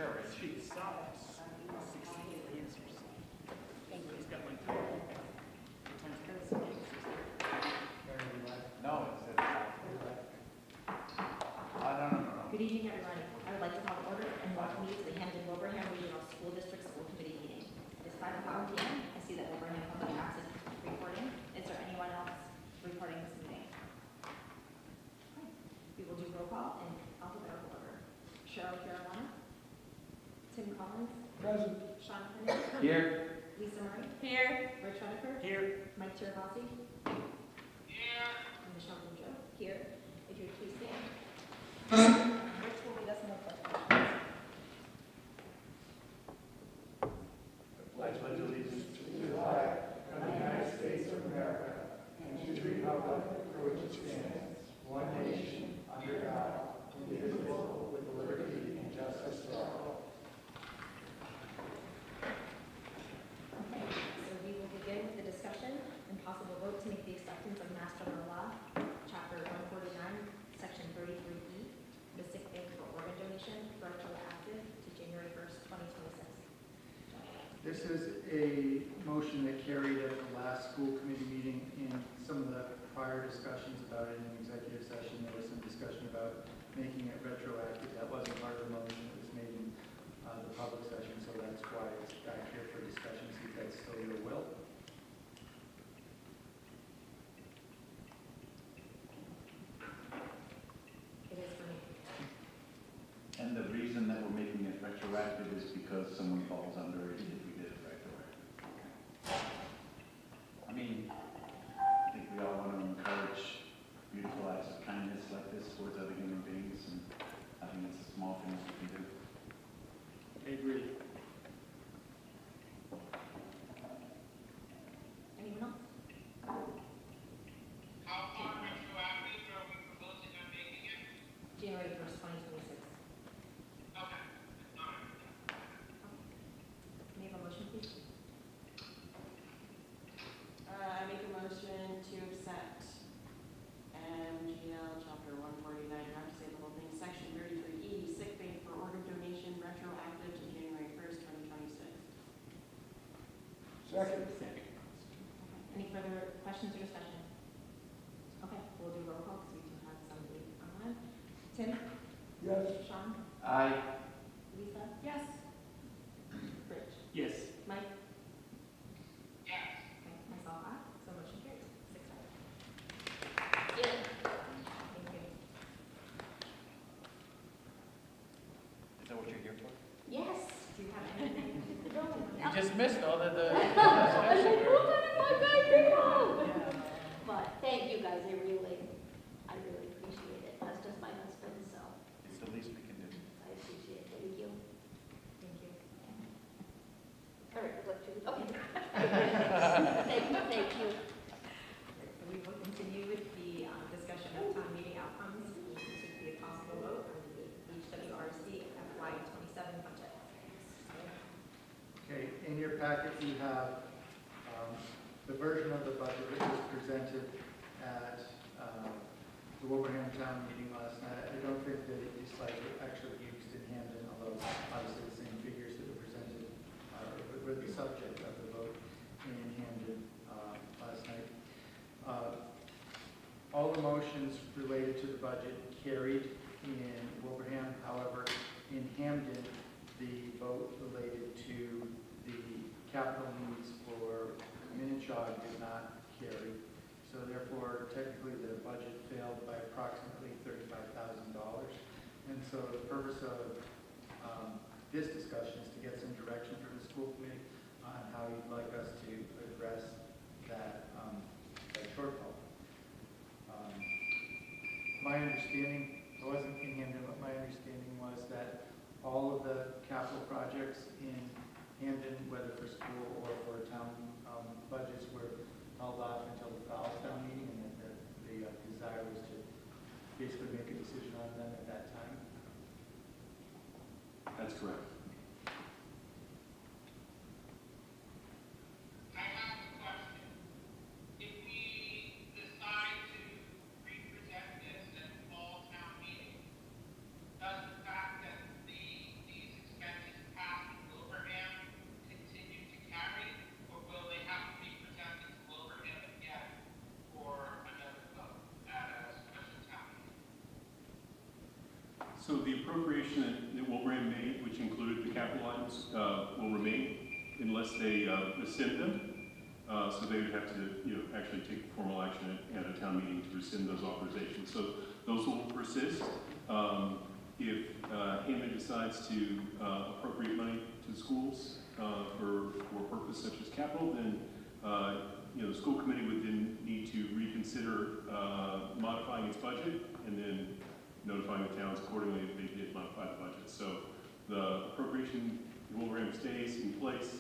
Sure, she's solid. 16 answers. He's got like 12. No, it says no. Good evening, everyone. I would like to call to order and welcome you to the Wilbraham Regional School District School Committee meeting. It is 5:00 p.m. I see that Wilbraham Public Access is recording. Is there anyone else recording this meeting? Okay. We will do roll call and alphabetical order. Cheryl Carolina, Tim Collins, Present. Sean Kennedy, Here. Lisa Murray, Here. Rich Rutherford, Here. Mike Tirabassi, Here. and Michelle Joe here. If you would please stand. Rich will lead us in the pledge. I pledge allegiance to the flag of the United States of America and to the republic for which it stands, one nation, under God, indivisible, with liberty and justice for all. Okay, so we will begin with the discussion and possible vote to make the acceptance of Mass General Law, Chapter 149, Section 33E, the sick bank for organ donation, retroactive to January 1st, 2026. This is a motion that carried at the last school committee meeting. In some of the prior discussions about it in the executive session, there was some discussion about making it retroactive. That wasn't part of the motion that was made in the public session, so that's why it's back here for discussion, see if that's still your will. It is for me. And the reason that we're making it retroactive is because someone falls under it if we did it retroactive. I mean, I think we all want to encourage beautiful acts of kindness like this towards other human beings, and I think it's the small things we can do. I agree. Anyone else? How far retroactive are we proposing on making it? January 1st, 2026. Okay. All right. May I have a motion, please? I make a motion to accept MGL Chapter 149, I have to say the whole thing, Section 33E, sick bank for organ donation, retroactive to January 1st, 2026. Second. Okay. Any further questions or discussion? Okay, we'll do roll call because we do have somebody online. Tim? Yes. Sean? Aye. Lisa? Yes. Rich? Yes. Mike? Yes. Okay, myself, aye. So motion carries. 6-5. Yeah. Thank you. Is that what you're here for? Yes. Do you have anything to go? You just missed all of the But thank you guys, I really appreciate it. That's just my husband, so It's the least we can do. I appreciate it. Thank you. Thank you. All right, look to okay. Thank you. So we will continue with the discussion of town meeting outcomes. This would be a possible vote on the HWRC FY27 budget. Okay, in your packet you have the version of the budget that was presented at the Wilbraham town meeting last night. I don't think that these slides were actually used in Hamden, although obviously the same figures that were presented were the subject of the vote in Hamden last night. All the motions related to the budget carried in Wilbraham. However, in Hamden, the vote related to the capital needs for Minnechaug did not carry. So therefore, technically, the budget failed by approximately $35,000. And so the purpose of this discussion is to get some direction from the school committee on how you'd like us to address that, that shortfall. My understanding, I wasn't in Hamden, but my understanding was that all of the capital projects in Hamden, whether for school or for town budgets, were held off until the fall town meeting, and that the desire was to basically make a decision on them at that time. That's correct. I have a question. If we decide to represent this at fall town meeting, does the fact that these expenses So the appropriation that Wilbraham made, which included the capital items, will remain unless they rescind them. So they would have to, actually take formal action at a town meeting to rescind those authorizations. So those will persist. If Hammond decides to appropriate money to the schools for a purpose such as capital, then the school committee would then need to reconsider modifying its budget and then notifying the towns accordingly if they did modify the budget. So the appropriation in Wilbraham stays in place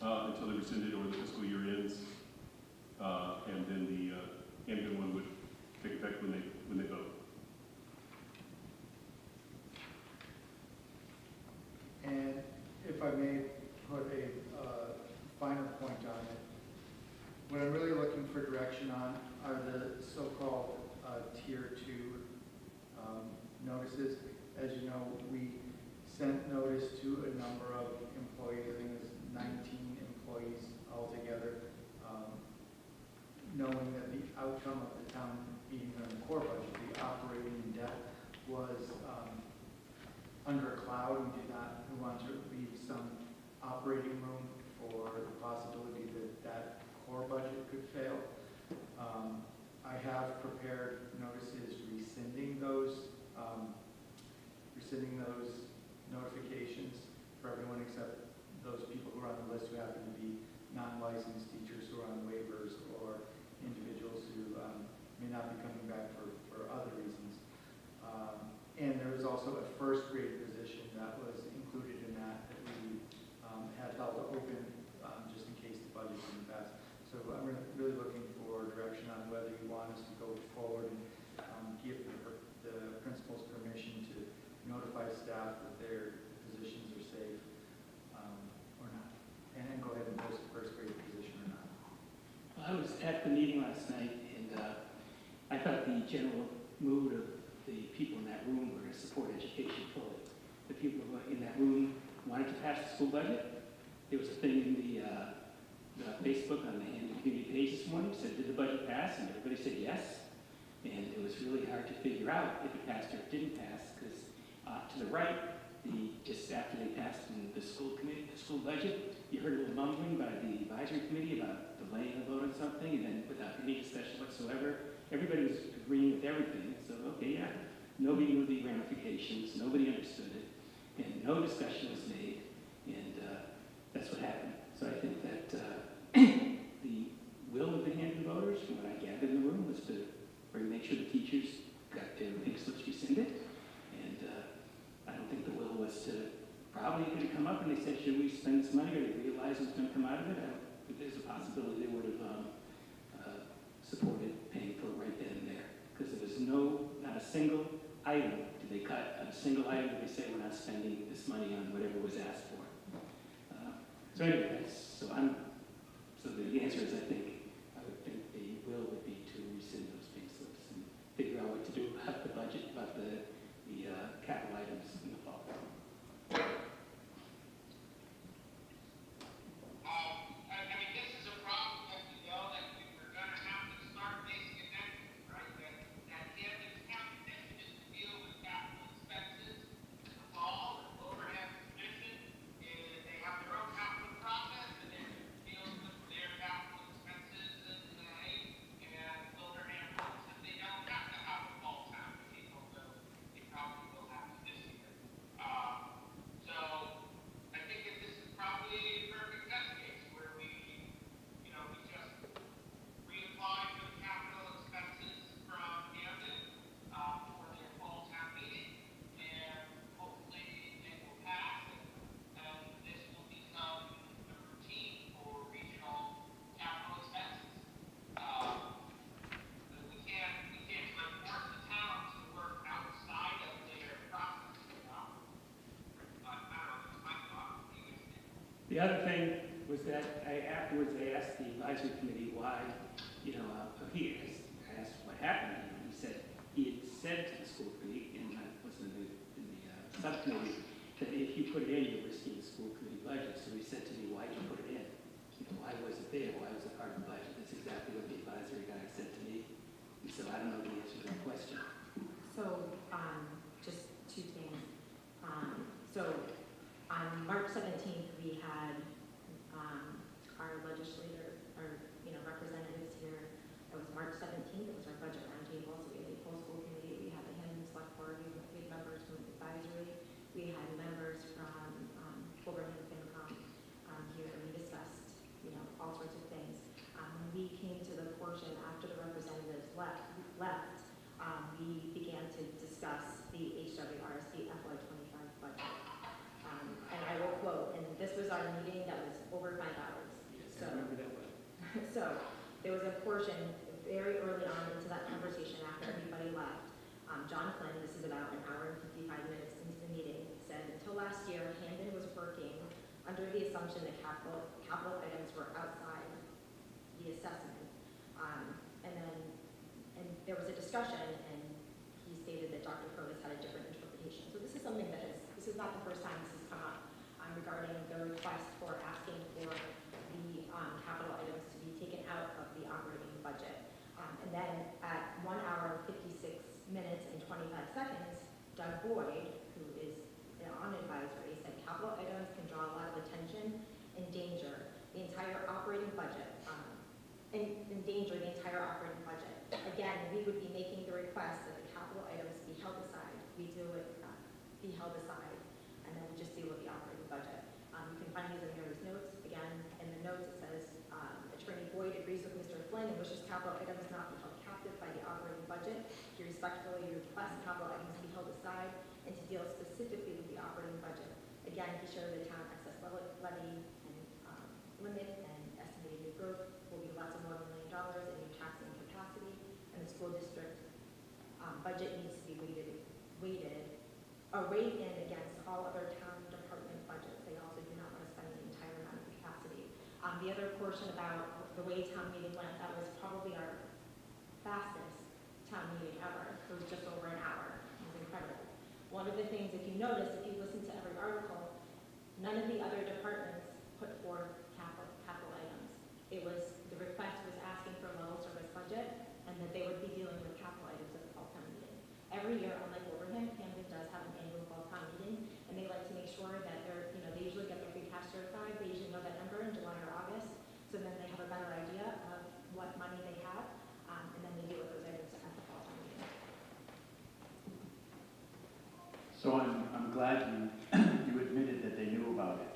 until they rescind it or the fiscal year ends, and then the Hampton one would take effect when they vote. And if I may put a finer point on it, what I'm really looking for direction on are the so-called Tier 2 notices. As you know, we sent notice to a number of employees, I think it was 19 employees altogether, knowing that the outcome of the town meeting on the core budget, the operating debt, was under a cloud. We wanted to leave some operating room for the possibility that core budget could fail. I have prepared notices rescinding those notifications for everyone except those people who are on the list who happen to be non-licensed teachers who are on waivers or individuals who may not be coming back for other reasons. And there was also a first grade position that was included in that we had held open just in case the budget didn't pass. So I'm really looking for direction on whether you want us to go forward and give the principals permission to notify staff that their positions are safe or not, and go ahead and post the first grade position or not. I was at the meeting last night, and I thought the general mood of the people in that room were to support education fully. The people in that room wanted to pass the school budget. There was a thing in the Facebook on the Hampton community page this morning said, did the budget pass? And everybody said yes. And it was really hard to figure out if it passed or it didn't pass, because to the right, just after they passed in the school committee, the school budget, you heard a little mumbling by the advisory committee about delaying the vote on something, and then without any discussion whatsoever, everybody was agreeing with everything. So, okay, yeah, nobody knew the ramifications, nobody understood it, and no discussion was made, and that's what happened. So I think that the will of the Hampton voters, from what I gathered in the room, was to make sure the teachers got their pink slips rescinded, and I don't think the will was to probably going to come up and they said, should we spend this money, or they realized it was going to come out of it. I don't think there's a possibility they would have supported paying for it right then and there, because there was not a single item did they cut, not a single item did they say we're not spending this money on whatever was asked for. So anyway, so the answer is I would think the will would be to rescind those pink slips and figure out what to do about the budget, about the capital items in the fall. I mean, this is a problem that we know that we were going to have to start facing eventually, right? That Hampton's county mission is to deal with capital expenses in the fall, and Wilbraham's mission is they have their own capital process, and then deals with their capital expenses in May, and Wilbraham hopes that they don't have to have a fall town meeting, although they probably will have to this year. So I think that this is probably a perfect test case where we just reapply for the capital expenses from Hampton for their fall town meeting, and hopefully it will pass, and this will become the routine for regional capital expenses. We can't force the towns to work outside of their process. I don't know, that's my thought. The other thing was that afterwards I asked the advisory committee why, I asked what happened, and he said he had said to the school committee, and I was in the subcommittee, that if you put it in, you're risking the school committee budget. So he said to me, why did you put it in? Why was it there? Why was it part of the budget? That's exactly what the advisory guy said to me. And so I don't know the answer to that question. So, just So on March 17th, we had our legislator, our representatives here. It was March 17th, it was our budget roundtable, so we had a full school committee, we had the Hammond Select Board, we had members from advisory, we had members from Wilbraham FinCom here, and we discussed, all sorts of things. When we came to the portion after the representatives left, we began to discuss the HWRSD FY25 budget. And I will quote, and this was our meeting that was over 5 hours. Yes, So, I remember that well. so there was a portion very early on into that conversation after everybody left. John Flynn, this is about an hour and 55 minutes into the meeting, said, until last year, Hamden was working under the assumption that capital items were outside the assessment. And there was a discussion, and he stated that Dr. Provis had a different interpretation. So this is something this is not the first time this has come up regarding the request for asking for the capital items to be taken out of the operating budget. And then at 1 hour, 56 minutes and 25 seconds, Doug Boyd, who is on advisory, said capital items can draw a lot of attention, endanger the entire operating budget, endanger the entire operating budget. Again, we would be making the request that the capital items be held aside. We do it, be held aside, and then we just deal with the operating budget. You can find these in Mary's notes. Again, in the notes it says, Attorney Boyd agrees with Mr. Flynn and wishes capital items not be held captive by the operating budget. He respectfully requests capital items be held aside and to deal specifically with the operating budget. Again, he shared the town excess levy and limit and estimated new growth will be less than $1 million in new taxing capacity, and the school district budget needs to be weighed in against all other town department budgets. They also do not want to spend the entire amount of capacity. The other portion about the way town meeting went, that was probably our fastest town meeting ever. It was just over an hour. It was incredible. One of the things, if you notice, if you listen to every article, none of the other departments put forth capital items. It was, the request was asking for a level service budget and that they would be dealing with capital items at the fall town meeting. Every year, unlike Wilbraham, Hamden does have an annual fall town meeting, and they like to make sure that they're, they usually get their free cash certified. They usually know that number in July or August, so then they have a better idea of what money they have, and then they deal with those items at the fall town meeting. So I'm glad you admitted that they knew about it,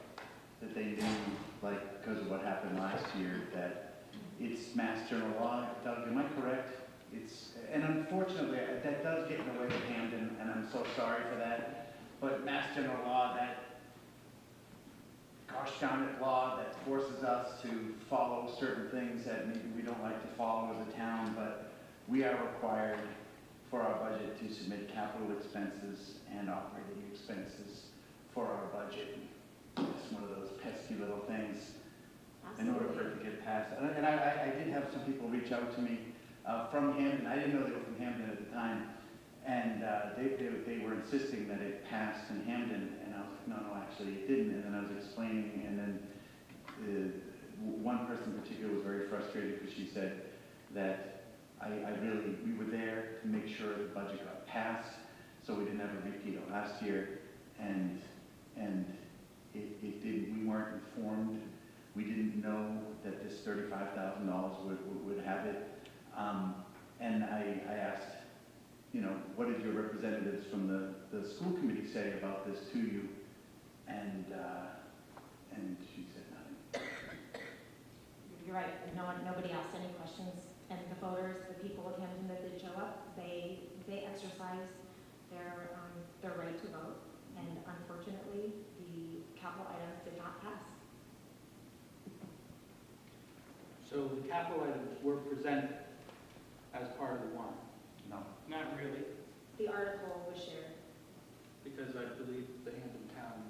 that they knew, like, because of what happened last year, that it's Mass General Law. Doug, am I correct? And unfortunately, that does get in the way of Hamden, and I'm so sorry for that. But Mass General Law, that gosh darn it law that forces us to follow certain things that maybe we don't like to follow as a town, but we are required for our budget to submit capital expenses and operating expenses for our budget. It's one of those pesky little things in order for it to get passed. And I did have some people reach out to me from Hamden. I didn't know they were from Hamden at the time. And they were insisting that it passed in Hamden. And I was like, no, actually it didn't. And then I was explaining, and then one person in particular was very frustrated because she said that we were there to make sure the budget got passed, so we didn't have a repeat of last year, and it didn't. We weren't informed. We didn't know that this $35,000 would have it. And I asked, what did your representatives from the school committee say about this to you? And she said nothing. You're right. Nobody asked any questions. And the voters, the people of Hamden that did show up, they exercised their right to vote. And unfortunately, the capital items did not pass. So the capital items were presented as part of the warrant? No. Not really, The article was shared. because I believe the Hampton Town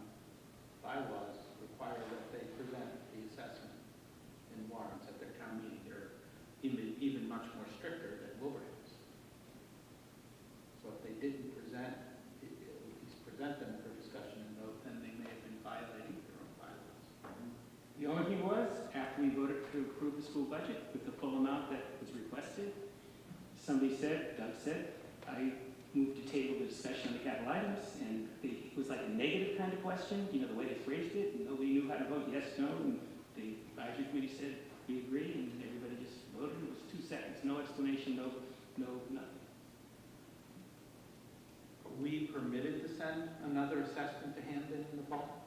bylaws require that they present the assessment in warrants at their town meeting. They're even much more stricter than Wilbraham's. So if they didn't present, at least present them for discussion and vote, then they may have been violating their own bylaws. The only thing was, after we voted to approve the school budget with the full amount that was requested, somebody said, Doug said, I moved to table the discussion on the capital items, and it was like a negative kind of question, the way they phrased it, and nobody knew how to vote yes, no, and the advisory committee said, we agree, and everybody just voted. It was 2 seconds, no explanation, no, nothing. Are we permitted to send another assessment to Hamden in the fall?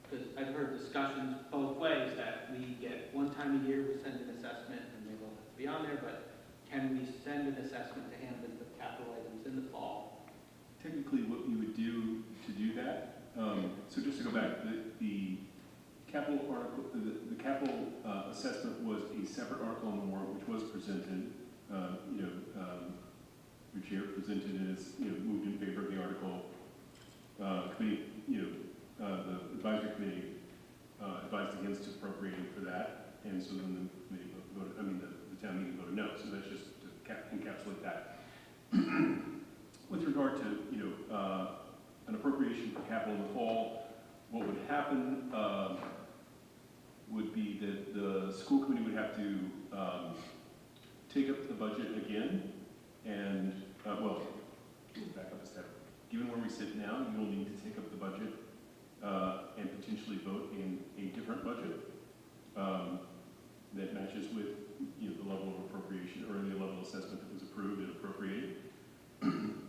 Because I've heard discussions both ways, that we get one time a year, we send an assessment, and they will have to be on there, but can we send an assessment to Hamden for capital items in the fall? Technically, what you would do to do that, so just to go back, the capital article, the capital assessment was a separate article on the warrant, which was presented, your chair presented as, moved in favor of the article. Committee, the advisory committee advised against appropriating for that, and so then the committee voted, the town meeting voted no, so that's just to encapsulate that. With regard to, an appropriation for capital in the fall, what would happen would be that the school committee would have to take up the budget again, and, back up a step. Given where we sit now, you will need to take up the budget and potentially vote in a different budget that matches with, the level of appropriation or the level of assessment that was approved and appropriated.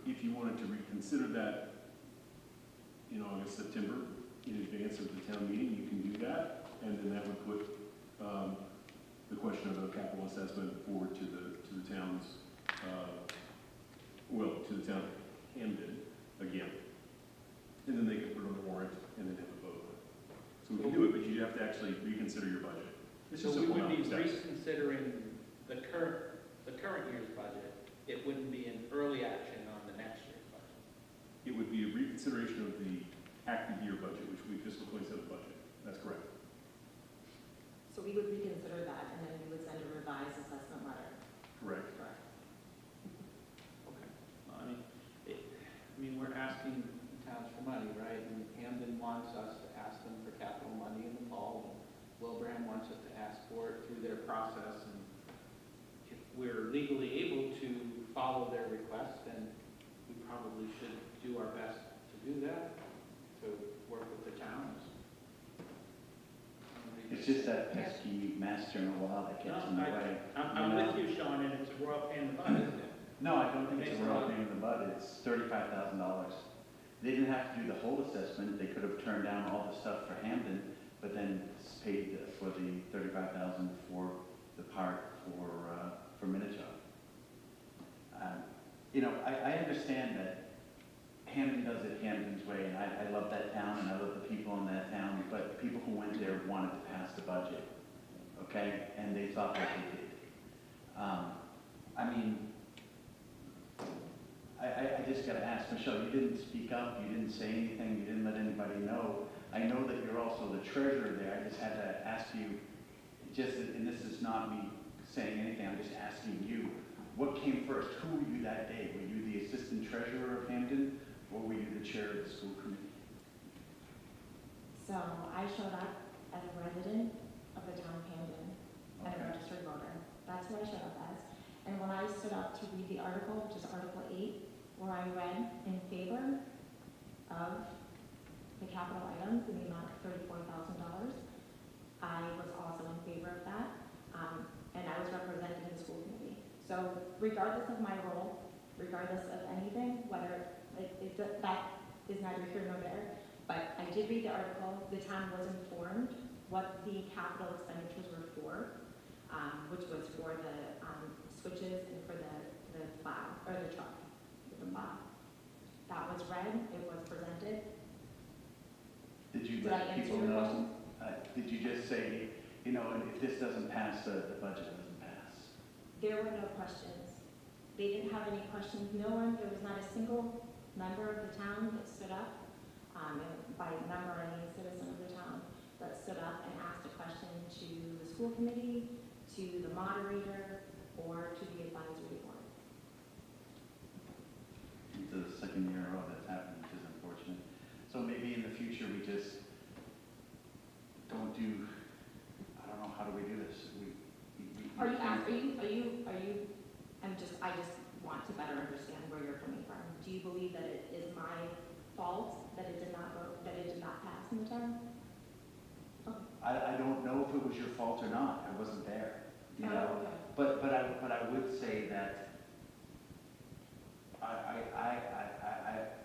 If you wanted to reconsider that in August, September, in advance of the town meeting, you can do that, and then that would put the question of a capital assessment forward to the town's, to the town of Hamden again. And then they could put it on the warrant and then have a vote on it. So we can do it, but you'd have to actually reconsider your budget. It's So just we a would be steps. reconsidering the current year's budget. It wouldn't be an early action on the next year's budget. It would be a reconsideration of the active year budget, which would be fiscal 27 budget. That's correct. So we would reconsider that, and then we would send a revised assessment letter. Correct. Correct. Okay. Well, we're asking towns for money, right? And Hamden wants us to ask them for capital money in the fall. And Wilbraham wants us to ask for it through their process. And if we're legally able to follow their request, then we probably should do our best to do that, to work with the towns. It's just that pesky mass general law that gets in the way. I'm with you, Sean, and it's a royal pain in the butt, isn't it? No, I don't think it's a royal pain in the butt. It's $35,000. They didn't have to do the whole assessment. They could have turned down all the stuff for Hamden, but then paid for the $35,000 for the part for Minnechaug. I understand that Hamden does it Hamden's way, and I love that town, and I love the people in that town, but people who went there wanted to pass the budget, okay? And they thought that they did. I just got to ask, Michelle, you didn't speak up, you didn't say anything, you didn't let anybody know. I know that you're also the treasurer there. I just had to ask you, and this is not me saying anything, I'm just asking you, what came first? Who were you that day? Were you the assistant treasurer of Hamden, or were you the chair of the school committee? So I showed up as a resident of the town of Hamden and a registered voter. That's who I showed up as. And when I stood up to read the article, which is Article 8, where I read in favor of the capital items in the amount of $34,000, I was also in favor of that, and I was represented in the school committee. So regardless of my role, regardless of anything, whether that is neither here nor there, but I did read the article. The town was informed what the capital expenditures were for, which was for the switches and for the plow, or the truck, the plow. That was read, it was presented. Did you Did I let answer people your know? question? Did you just say, if this doesn't pass, the budget doesn't pass? There were no questions. They didn't have any questions. There was not a single member of the town that stood up, and by member I mean citizen of the town, that stood up and asked a question to the school committee, to the moderator, or to the advisory board. It's the second year in a row that's happened, which is unfortunate. So maybe in the future we just don't do, I don't know, how do we do this? I just want to better you believe that it is my fault that it did not vote, that it did not pass in the town? I don't know if it was your fault or not, I wasn't there, you Oh, know? okay. But I would say that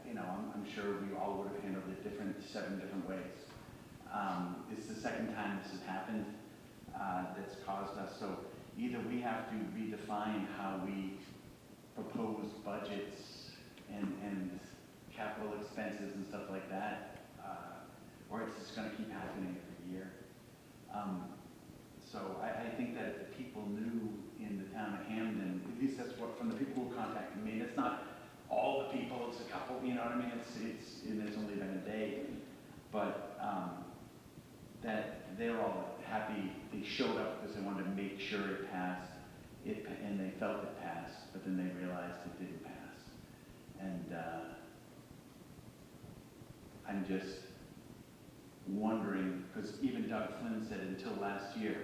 you know, I'm sure we all would have handled it 7 different ways. It's the second time this has happened, that's caused us, so either we have to redefine how we propose budgets and capital expenses and stuff like that, or it's just gonna keep happening every year. So I think that if the people knew in the town of Hamden, at least that's what, from the people who contacted me, it's not all the people, it's a couple, you know what I mean? And it's only been a day, but, that they're all happy, they showed up because they wanted to make sure it passed, and they felt it passed, but then they realized it didn't pass. And, I'm just wondering, because even Doug Flynn said until last year,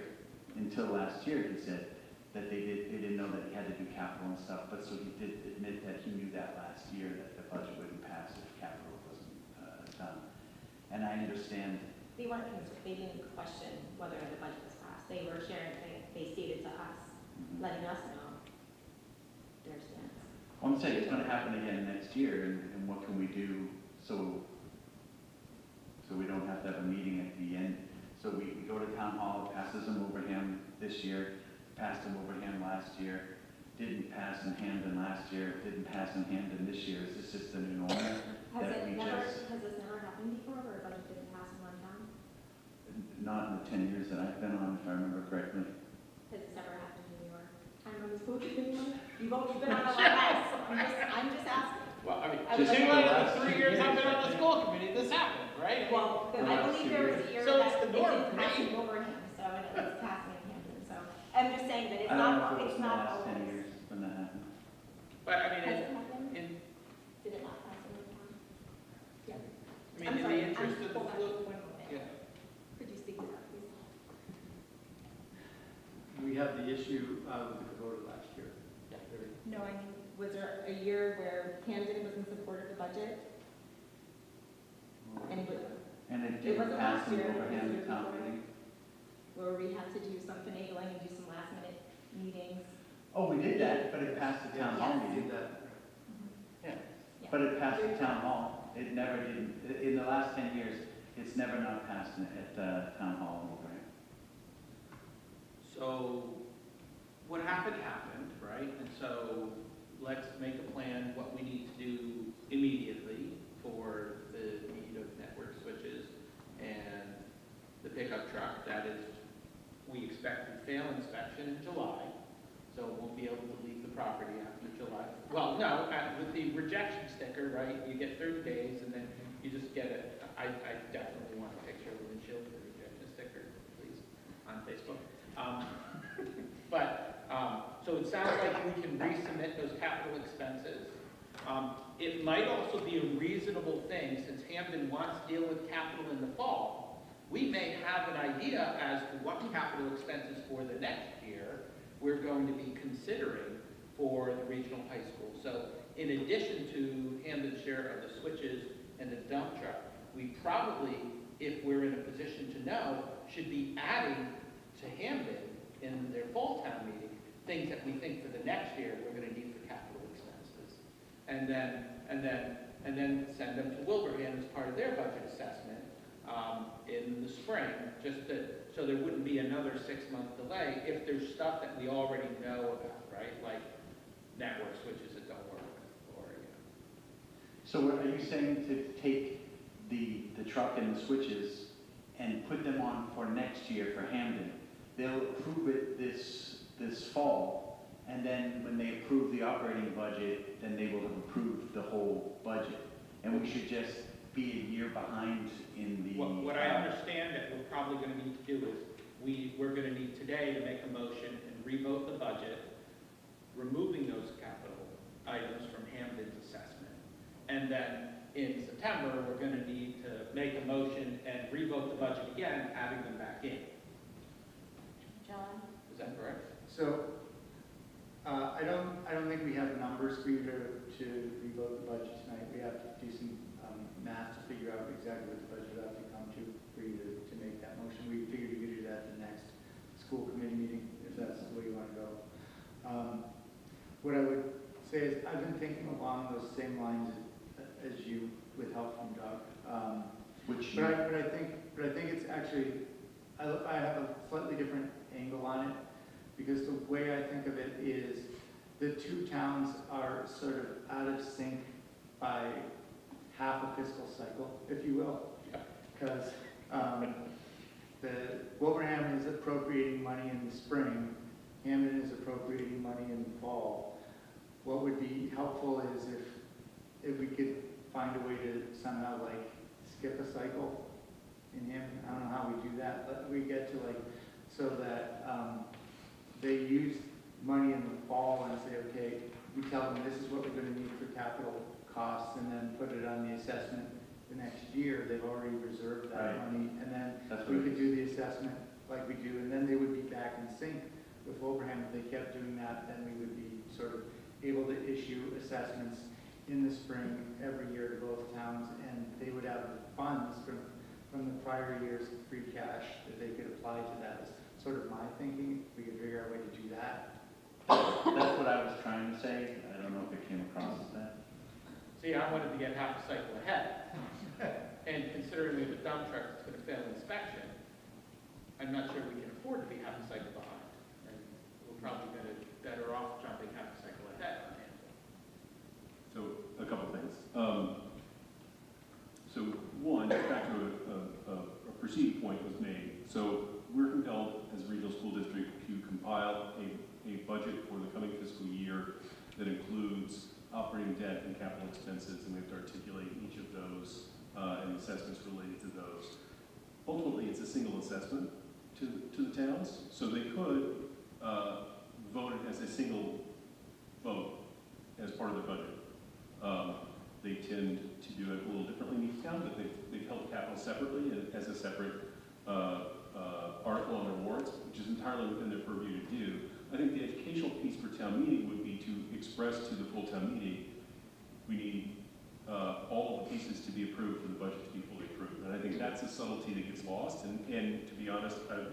he said that they didn't know that he had to do capital and stuff, but so he did admit that he knew that last year, that the budget wouldn't pass if capital wasn't done. And I understand. They didn't question whether the budget was passed. They were sharing, they stated to us, letting us know their stance. Well, I'm saying it's gonna happen again next year, and what can we do so we don't have to have a meeting at the end? So we go to town hall, it passes in Wilbraham this year, passed in Wilbraham last year, didn't pass in Hamden last year, didn't pass in Hamden this year. Is this just the new normal? Has this never happened before, where a budget didn't pass in one town? Not in the 10 years that I've been on, if I remember correctly. Has this ever happened in New York? I'm on this boat, anyone? You've always been on a lot less. I'm just asking. Well, I mean, I just was in like, the 3 years I've been on the school committee, this happened, right? Well, but I believe there was a year So that it's it the norm didn't for pass me. in Wilbraham, so and it was passing in Hampton, so I'm just saying that it's I don't know not, if it was it's in the not last 10 always. years when that happened. But I mean, Has it happened? in, Did it not pass in one town? Yeah. I mean, I'm in sorry, the interest of the hold on, flu. one moment. Yeah. Could you speak to that, please? We had the issue with the Kubota last year. No, I mean, was there a year where Camden was in support of the budget? And And it It didn't wasn't pass last in year, it was Wilbraham the year town before. meeting. where we had to do some finagling and do some last minute meetings? Oh, we did that, but it passed the town hall We meeting. did that. But it passed the town hall. It never did, in the last 10 years, it's never not passed at the town hall in Wilbraham. So what happened, right? And so let's make a plan, what we need to do immediately for the need of network switches and the pickup truck. That is, we expect to fail inspection in July, so it won't be able to leave the property after July. Well, no, with the rejection sticker, right, you get 30 days and then you just get it. I definitely want a picture of the windshield with the rejection sticker, please, on Facebook. So it sounds like we can resubmit those capital expenses. It might also be a reasonable thing, since Hamden wants to deal with capital in the fall, we may have an idea as to what capital expenses for the next year we're going to be considering for the regional high school. So in addition to Hamden's share of the switches and the dump truck, we probably, if we're in a position to know, should be adding to Hamden in their fall town meeting things that we think for the next year we're going to need for capital expenses, and then send them to Wilbraham as part of their budget assessment in the spring, so there wouldn't be another 6-month delay if there's stuff that we already know about, right? Like network switches that don't work, or So are you saying to take the truck and the switches and put them on for next year for Hamden? They'll approve it this fall, and then when they approve the operating budget, then they will have approved the whole budget. And we should just be a year behind in the... What I understand that we're probably going to need to do is, we're going to need today to make a motion and revote the budget, removing those capital items from Hamden's assessment. And then in September, we're going to need to make a motion and revote the budget again, adding them back in. John? Is that correct? So, I don't think we have numbers for you to to revote the budget tonight, we have to do some math to figure out exactly what the budget will have to come to for you to make that motion. We figured you could do that at the next school committee meeting, if that's the way you want to go. What I would say is, I've been thinking along those same lines as you, with help from Doug. But I think it's actually, I have a slightly different angle on it, because the way I think of it is the two towns are sort of out of sync by half a fiscal cycle, if you will. Because the Wilbraham is appropriating money in the spring, Hampden is appropriating money in the fall. What would be helpful is if we could find a way to somehow like skip a cycle in Hampden. I don't know how we do that, but we get to like, so that they use money in the fall and say, okay, we tell them this is what we're going to need for capital costs, and then put it on the assessment the next year. They've already reserved that money, and then we could do the assessment like we do, and then they would be back in sync with Wilbraham. If they kept doing that, then we would be sort of able to issue assessments in the spring every year to both towns, and they would have the funds from the prior year's free cash that they could apply to that. Is sort of my thinking. We could figure out a way to do that. That's what I was trying to say. I don't know if it came across as that. See, I wanted to get half a cycle ahead. And considering we have a dump truck that's going to fail inspection, I'm not sure we can afford to be half a cycle behind. And we're probably better off jumping half a cycle ahead on Hampton. So a couple things. So one, back to a preceding point was made. So we're compelled as a regional school district to compile a budget for the coming fiscal year that includes operating debt and capital expenses, and we have to articulate each of those and assessments related to those. Ultimately, it's a single assessment to the towns, so they could vote it as a single vote as part of their budget. They tend to do it a little differently in each town, but they've held capital separately as a separate article on their warrants, which is entirely within their purview to do. I think the educational piece for town meeting would be to express to the full town meeting, we need all of the pieces to be approved for the budget to be fully approved. And I think that's a subtlety that gets lost. And to be honest, I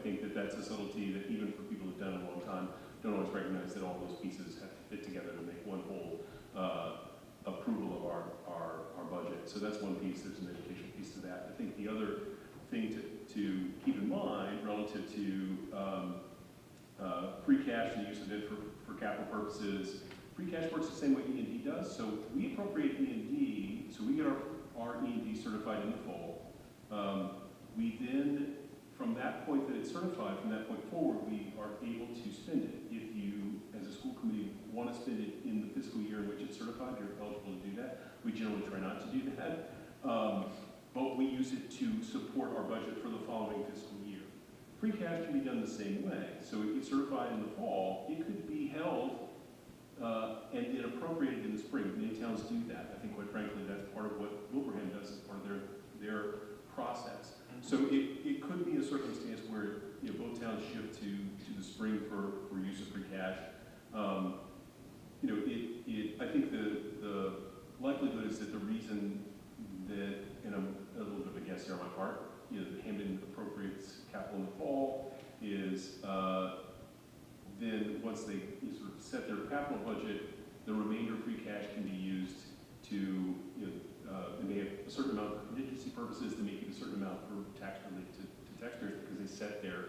think that's a subtlety that even for people who've done it a long time, don't always recognize that all those pieces have to fit together to make one whole approval of our budget. So that's one piece. There's an educational piece to that. I think the other thing to keep in mind relative to free cash and the use of it for capital purposes, free cash works the same way E&D does. So we appropriate E&D, so we get our E&D certified in the fall. We then, from that point that it's certified, from that point forward, we are able to spend it. If you, as a school committee, want to spend it in the fiscal year in which it's certified, you're eligible to do that. We generally try not to do that. But we use it to support our budget for the following fiscal year. Free cash can be done the same way. So if it's certified in the fall, it could be held and then appropriated in the spring. Many towns do that. I think, quite frankly, that's part of what Wilbraham does as part of their process. So it could be a circumstance where both towns shift to the spring for use of free cash. I think the likelihood is that the reason that, and I'm a little bit of a guess here on my part, that Hampden appropriates capital in the fall is then once they sort of set their capital budget, the remainder of free cash can be used to, they may have a certain amount for contingency purposes, they may keep a certain amount for tax relief to taxpayers because they set their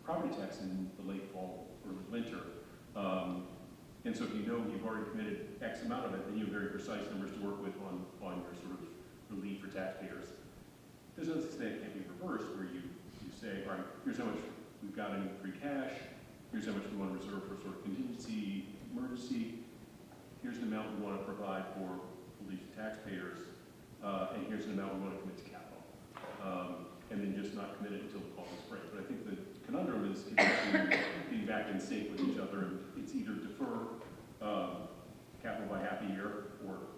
property tax in the late fall or winter. And so if you know you've already committed X amount of it, then you have very precise numbers to work with on your sort of relief for taxpayers. There's no such thing that can't be reversed where you say, all right, here's how much we've got in free cash, here's how much we want to reserve for sort of contingency, emergency, here's the amount we want to provide for relief to taxpayers, and here's the amount we want to commit to capital. And then just not commit it until the fall and spring. But I think the conundrum is being back in sync with each other, and it's either defer capital by half a year or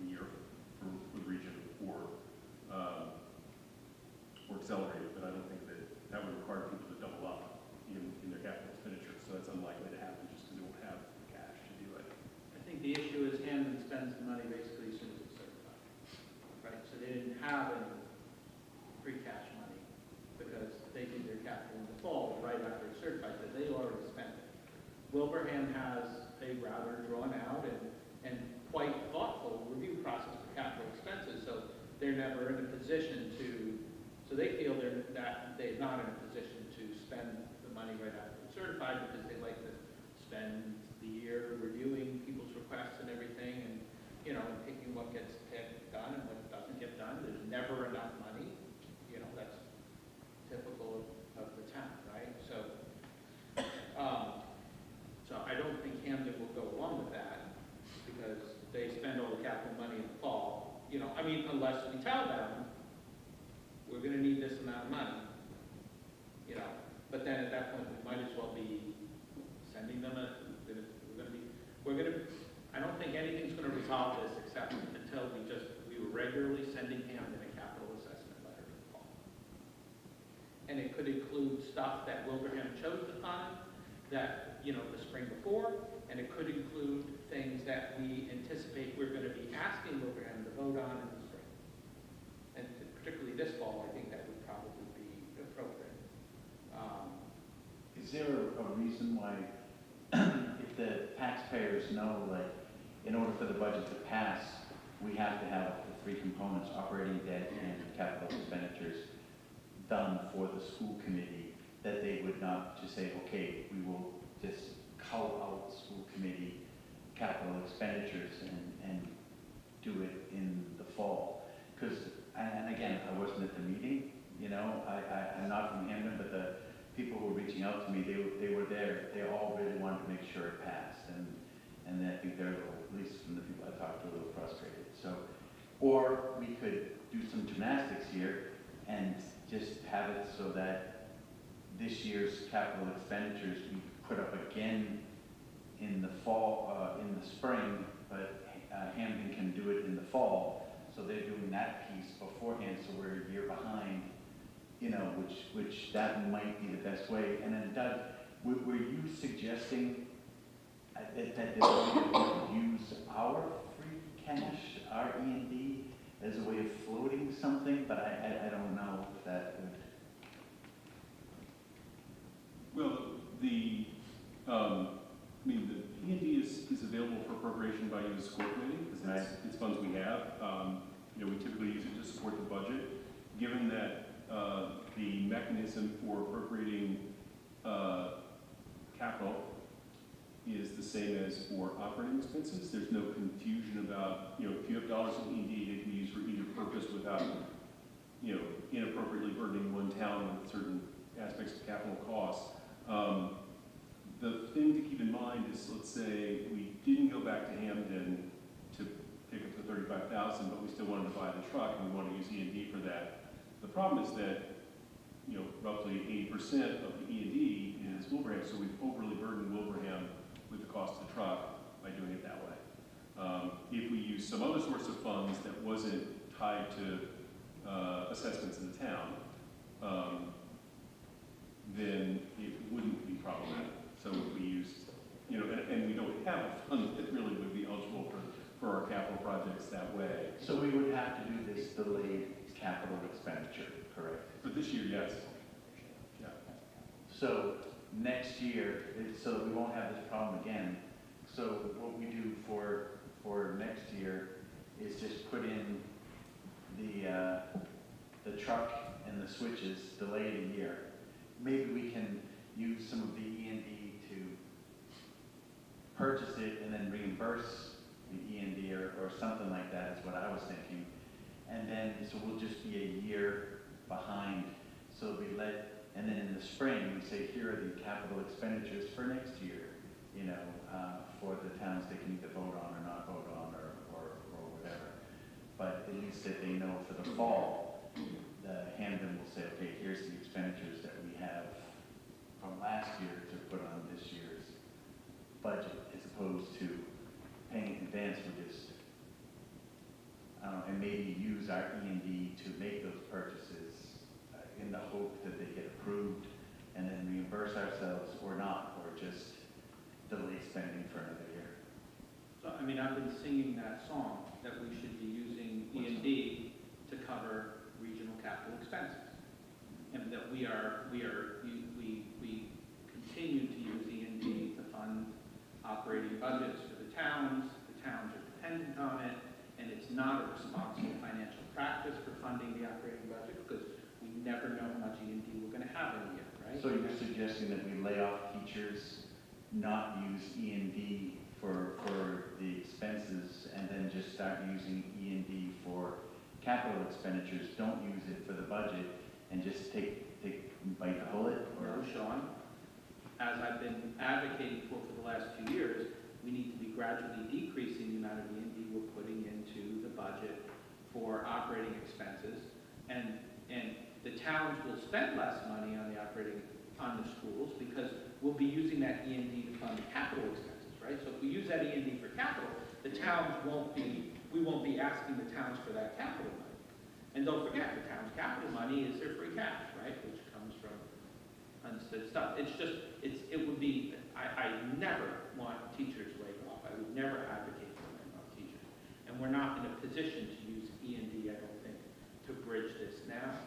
a year for the region, or accelerate it. But I don't think that would require people to double up in their capital expenditure. So that's unlikely to happen just because they won't have the cash to do it. I think the issue is Hampden's spends the money basically as soon as it's certified, right? So they didn't have any free cash money because they did their capital in the fall, right after it's certified, that they already spent it. Wilbraham has a rather drawn out and quite thoughtful review process for capital expenses, so they're never in a position to, so they feel they're not in a position to spend the money right after it's certified because they like to spend the year reviewing people's requests and everything and, you know, picking what gets done and what doesn't get done. There's never enough money. You know, that's typical of the town, right? So I don't think Camden will go along with that because they spend all the capital money in the fall. You know, I mean, unless we tell them, we're gonna need this amount of money, you know, but then at that point, we might as well be sending them I don't think anything's gonna resolve this except until we were regularly sending Hamden a capital assessment letter in the fall. And it could include stuff that Wilbraham chose to fund, that, you know, the spring before, and it could include things that we anticipate we're gonna be asking Wilbraham to vote on in the spring. And particularly this fall, I think that would probably be appropriate. Is there a reason why, if the taxpayers know, like, in order for the budget to pass, we have to have the three components, operating debt and capital expenditures, done for the school committee, that they would not just say, okay, we will just cull out school committee capital expenditures and do it in the fall? Because, and again, I wasn't at the meeting, you know, I'm not from Hamden, but the people who were reaching out to me, they were there. They all really wanted to make sure it passed, and I think they're a little, at least from the people I talked to, a little frustrated. So, or we could do some gymnastics here and just have it so that this year's capital expenditures we put up again in the fall, in the spring, but Hamden can do it in the fall. So they're doing that piece beforehand, so we're a year behind. You know, which that might be the best way. And then Doug, were you suggesting that they would use our free cash, our E&D, as a way of floating something? But I don't know if that would. Well, the E&D is available for appropriation by you as school committee because it's funds we have. You know, we typically use it to support the budget. Given that the mechanism for appropriating capital is the same as for operating expenses, there's no confusion about, you know, if you have dollars in E&D, they can be used for either purpose without, you know, inappropriately burdening one town with certain aspects of capital costs. The thing to keep in mind is, let's say we didn't go back to Hamden to pick up the $35,000, but we still wanted to buy the truck and we want to use E&D for that. The problem is that, you know, roughly 80% of the E&D is Wilbraham, so we've overly burdened Wilbraham with the cost of the truck by doing it that way. If we use some other source of funds that wasn't tied to assessments in the town, then it wouldn't be problematic. So if we use, you know, and we don't have a fund that really would be eligible for our capital projects that way. So we would have to do this delayed capital expenditure, correct? For this year, yes. Yeah. So next year, so that we won't have this problem again, so what we do for next year is just put in the truck and the switches, delay it a year. Maybe we can use some of the E&D to purchase it and then reimburse the E&D or something like that is what I was thinking. And then, so we'll just be a year behind. So we and then in the spring, we say, here are the capital expenditures for next year, you know, for the towns they can either vote on or not vote on or whatever. But at least that they know for the fall, the Hamden will say, okay, here's the expenditures that we have from last year to put on this year's budget, as opposed to paying in advance. We just and maybe use our E&D to make those purchases in the hope that they get approved and then reimburse ourselves or not, or just delay spending for another year. So, I I mean, I've been singing that song, that we should be using E&D to cover regional capital expenses. And that we continue to use E&D to fund operating budgets for the towns are dependent on it, and it's not a responsible financial practice for funding the operating budget, because we never know how much E&D we're gonna have in a year, right? So you're suggesting that we lay off teachers, not use E&D for the expenses, and then just start using E&D for capital expenditures, don't use it for the budget, and just bite the bullet? No, Sean, as I've been advocating for the last 2 years, we need to be gradually decreasing the amount of E&D we're putting into the budget for operating expenses, and the towns will spend less money on the schools, because we'll be using that E&D to fund the capital expenses, right? So if we use that E&D for capital, we won't be asking the towns for that capital money. And don't forget, the town's capital money is their free cash, right, which comes from unspent stuff. It would be, I never want teachers laid off. I would never advocate for laying off teachers. And we're not in a position to use E&D, I don't think, to bridge this now.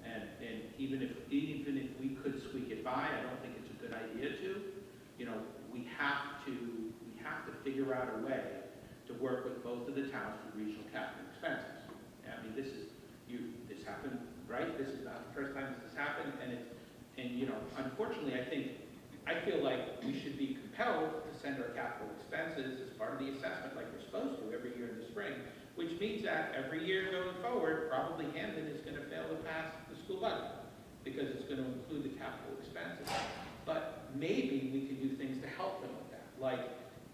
And even if we could squeak it by, I don't think it's a good idea to. You know, we have to figure out a way to work with both of the towns for regional capital expenses. I mean, this happened, right? This is not the first time this has happened, and you know, unfortunately, I feel like we should be compelled to send our capital expenses as part of the assessment, like we're supposed to every year in the spring, which means that every year going forward, probably Hampton is going to fail to pass the school budget, because it's going to include the capital expenses. But maybe we can do things to help them with that, like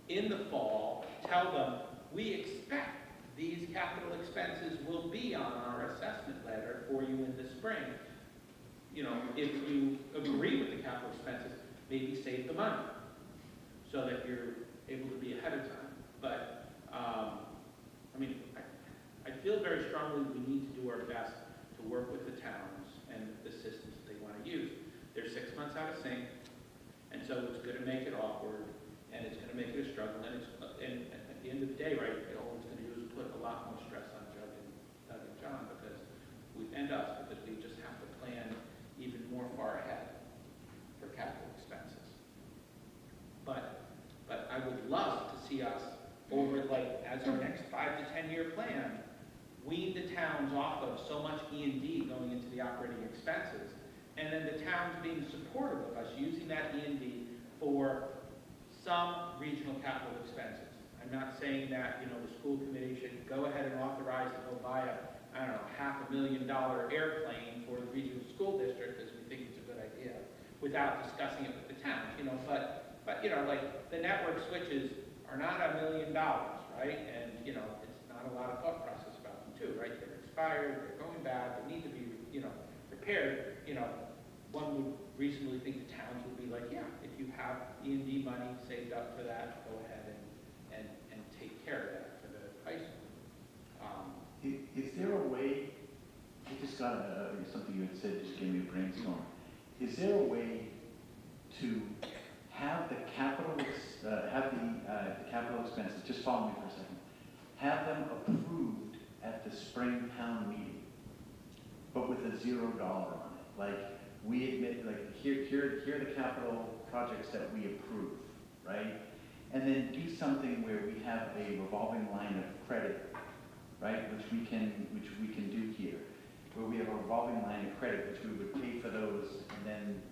in the fall, tell them, we expect these capital expenses will be on our assessment letter for you in the spring. You know, if you agree with the capital expenses, maybe save the money so that you're able to be ahead of time. But, I mean, I feel very strongly we need to do our best to work with the towns and the systems that they want to use. They're 6 months out of sync, and so it's going to make it awkward, and it's going to make it a struggle, and at the end of the day, right, all it's going to do is put a lot more stress on Doug and John, because we just have to plan even more far ahead for capital expenses. But I would love to see us over, like, as our next 5 to 10 year plan, wean the towns off of so much E&D going into the operating expenses, and then the towns being supportive of us using that E&D for some regional capital expenses. I'm not saying that, you know, the school committee should go ahead and authorize to go buy a, I don't know, $500,000 airplane for the regional school district because we think it's a good idea, without discussing it with the towns, you know, but you know, like, the network switches are not $1 million, right? And, you know, it's not a lot of thought process about them too, right? They're expired, they're going bad, they need to be, you know, repaired. You know, one would reasonably think the towns would be like, yeah, if you have E&D money saved up for that, go ahead and take care of that for the high school. Is there a way, I just got something you had said, just gave me a brainstorm. Is there a way to have the capital expenses, just follow me for a second, have them approved at the spring town meeting, but with a $0 on it? Like, we admit, like, here are the capital projects that we approve, right? And then do something where we have a revolving line of credit, right, which we can do here, where we have a revolving line of credit, which we would pay for those, and then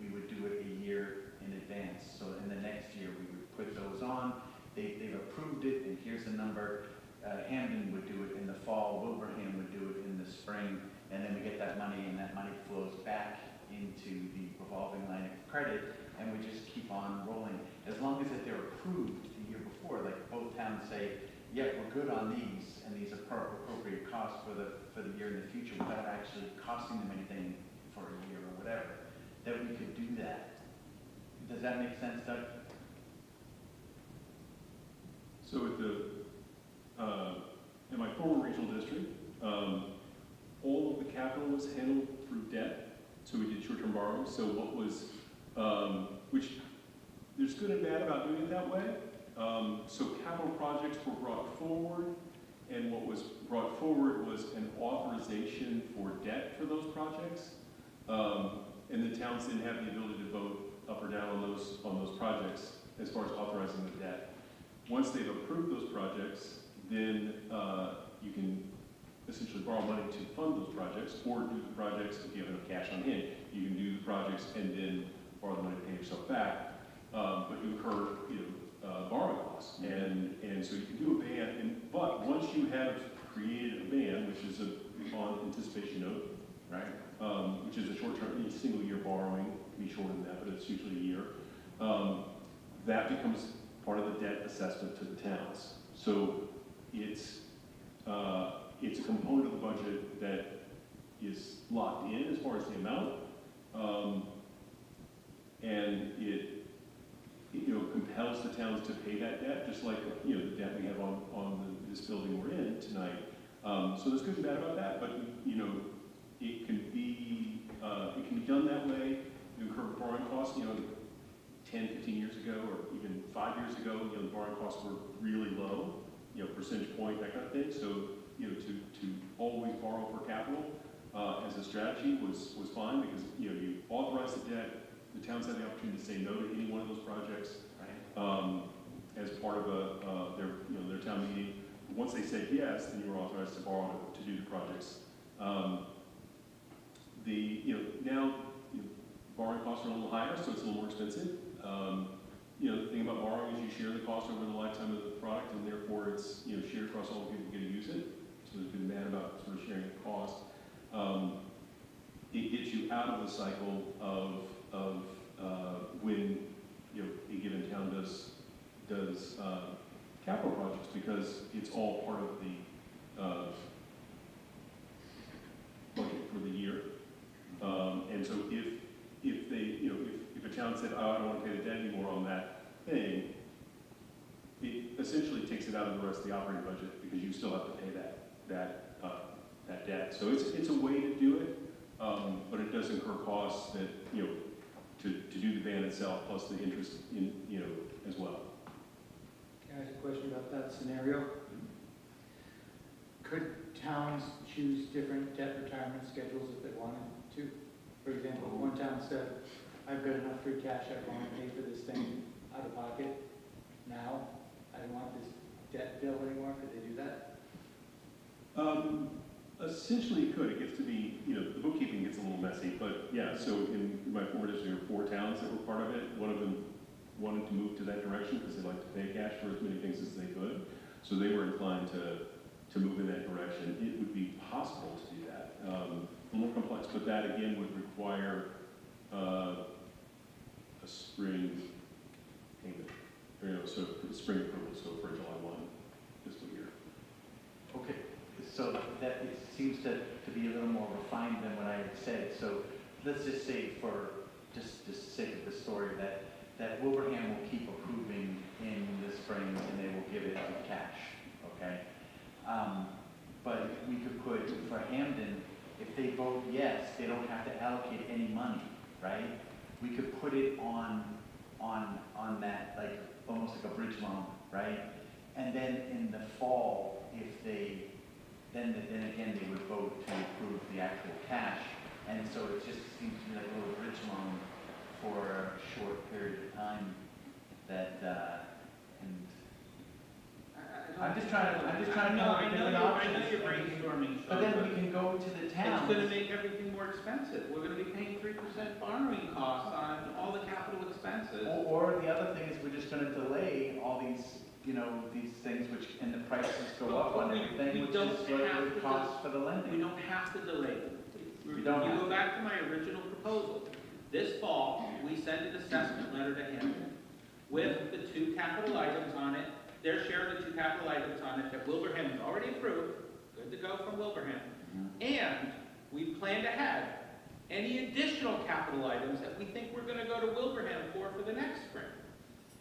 we would do it a year in advance. So in the next year, we would put those on. They've approved it, and here's the number. Hampden would do it in the fall, Wilbraham would do it in the spring, and then we get that money, and that money flows back into the revolving line of credit, and we just keep on rolling. As long as that they're approved the year before, like both towns say, yeah, we're good on these, and these are appropriate costs for the year in the future without actually costing them anything for a year or whatever, that we could do that. Does that make sense, Doug? So at in my former regional district, all of the capital was handled through debt. So we did short-term borrowing. So what was, which there's good and bad about doing it that way. So capital projects were brought forward, and what was brought forward was an authorization for debt for those projects. And the towns didn't have the ability to vote up or down on those projects as far as authorizing the debt. Once they've approved those projects, then you can essentially borrow money to fund those projects, or do the projects if you have enough cash on hand. You can do the projects and then borrow the money to pay yourself back, but you incur borrowing costs, and so you can do a ban. But once you have created a ban, which is a bond anticipation note, right, which is a short-term, single year borrowing, it can be shorter than that, but it's usually a year. That becomes part of the debt assessment to the towns. So it's a component of the budget that is locked in as far as the amount, and it compels the towns to pay that debt, just like the debt we have on this building we're in tonight. So there's good and bad about that, but it can be done that way. You incur borrowing costs. 10, 15 years ago, or even 5 years ago, the borrowing costs were really low, percentage point, that kind of thing. So, to always borrow for capital as a strategy was fine, because you authorize the debt. The towns have the opportunity to say no to any one of those projects as part of their town meeting. But once they said yes, then you were authorized to borrow to do the projects. Now borrowing costs are a little higher, so it's a little more expensive. The thing about borrowing is you share the cost over the lifetime of the product, and therefore it's shared across all the people who get to use it. So there's been bad about sort of sharing the cost. It gets you out of the cycle of when a given town does capital projects, because it's all part of the budget for the year. And so if they if a town said, oh, I don't want to pay the debt anymore on that thing, it essentially takes it out of the rest of the operating budget, because you still have to pay that debt. So it's a way to do it, but it does incur costs that to do the ban itself, plus the interest in as well. Can I ask a question about that scenario? Could towns choose different debt retirement schedules if they wanted to? For example, if one town said, I've got enough free cash, I want to pay for this thing out of pocket now, I don't want this debt bill anymore, could they do that? Essentially, it could. It gets to be, the bookkeeping gets a little messy, but yeah, so in my former district, there were 4 towns that were part of it. One of them wanted to move to that direction because they like to pay cash for as many things as they could. So they were inclined to move in that direction. It would be possible to do that. A little complex, but that again would require a spring payment, so spring approval, so for July 1 fiscal year. Okay, so that it seems to be a little more refined than what I had said. So let's just say, for just the sake of the story, that Wilbraham will keep approving in the spring, and they will give it in cash, okay? But we could put, for Hamden, if they vote yes, they don't have to allocate any money, right? We could put it on that, like, almost like a bridge loan, right? And then in the fall, if they, then again, they would vote to approve the actual cash. And so it just seems to be like a little bridge loan for a short period of time that, and I'm just trying to come up with different options. I know you're brainstorming, But then we can go to the towns. It's gonna make everything more expensive. We're gonna be paying 3% borrowing costs on all the capital expenses. Or the other thing is, we're just gonna delay all these, these things, which, and the prices go up on everything, which is what it would cost for the lending. We don't have to delay them. We don't have You go to. back to my original proposal. This fall, we send an assessment letter to Hamden with the 2 capital items on it, their share of the 2 capital items on it that Wilbraham has already approved, good to go from Wilbraham. And we planned ahead any additional capital items that we think we're going to go to Wilbraham for the next spring,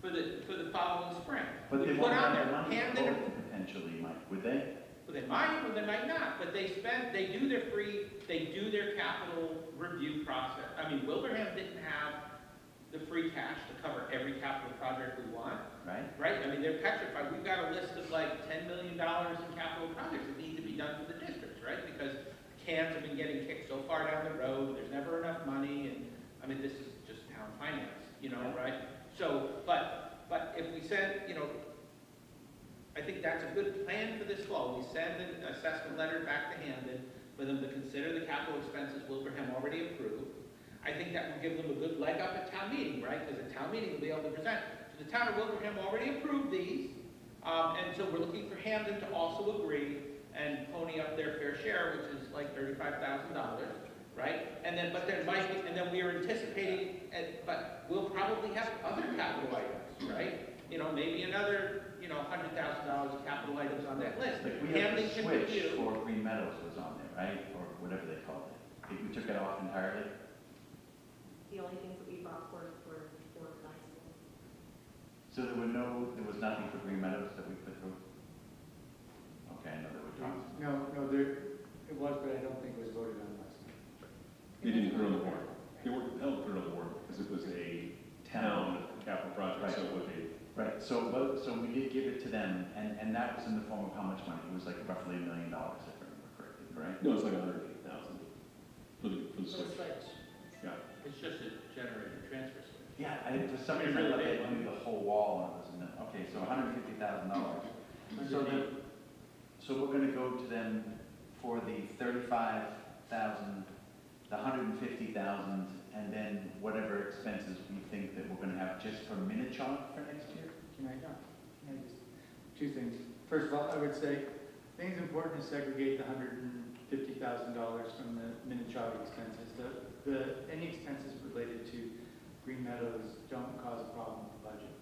for the following spring. But We they put won't on have there, the money to Hamden, vote potentially, Mike, would they? well, they might, or they might not, but they do their capital review process. I mean, Wilbraham didn't have the free cash to cover every capital project we want, Right? right? I mean, they're petrified. We've got a list of like $10 million in capital projects that need to be done for the districts, right? Because cans have been getting kicked so far down the road, there's never enough money, and, I mean, this is just town finance, you know, Yeah. right? So, but if we send, you know, I think that's a good plan for this fall. We send an assessment letter back to Hamden for them to consider the capital expenses Wilbraham already approved. I think that will give them a good leg up at town meeting, right? Because at town meeting, we'll be able to present. So the town of Wilbraham already approved these, and so we're looking for Hamden to also agree and pony up their fair share, which is like $35,000, right? And then, but there might be, and then we are anticipating, but we'll probably have other capital items, right? You know, maybe another, you know, $100,000 of capital items on that list. Like we have Hamden the can switch review. for Green Meadows was on there, right? Or whatever they called it. I think we took it off entirely. The only things that we brought forth were organizable. So there was nothing for Green Meadows that we put through? Okay, I know there were talks. No, it was, but I don't think it was voted on last night. They didn't put it on the warrant. They weren't compelled to put it on the warrant because it was a town capital project, so what they. Right, so we did give it to them, and that was in the form of how much money? It was like roughly $1 million, if I remember correctly, correct? No, it's like 180,000 for the So switch. it's like, Yeah. it's just a generator transfer switch. Yeah, for some reason, I thought they had to do the whole wall, and it was, okay, so $150,000. So we're gonna go to them for the 35,000, the 150,000, and then whatever expenses we think that we're gonna have just for Minnechaug for next year? Can I just, two things. First of all, I would say, I think it's important to segregate the $150,000 from the Minnechaug expenses. Any expenses related to Green Meadows don't cause a problem with the budget.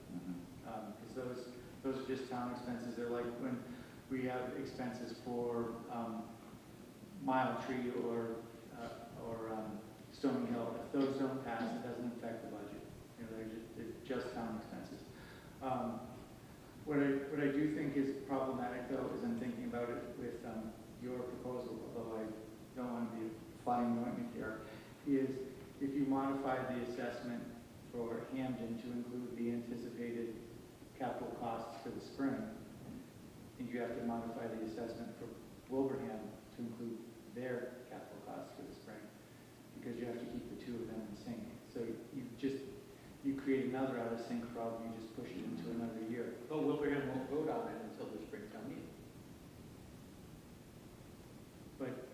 Because those are just town expenses. They're like when we have expenses for Mile Tree or Stony Hill. If those don't pass, it doesn't affect the budget. You know, they're just town expenses. What I do think is problematic, though, is I'm thinking about it with your proposal, although I don't want to be flying ointment here, is if you modify the assessment for Hamden to include the anticipated capital costs for the spring, and you have to modify the assessment for Wilbraham to include their capital costs for the spring, because you have to keep the two of them in sync. So you create another out of sync problem, you just push it into another year. But Wilbraham won't vote on it until the spring town meeting. But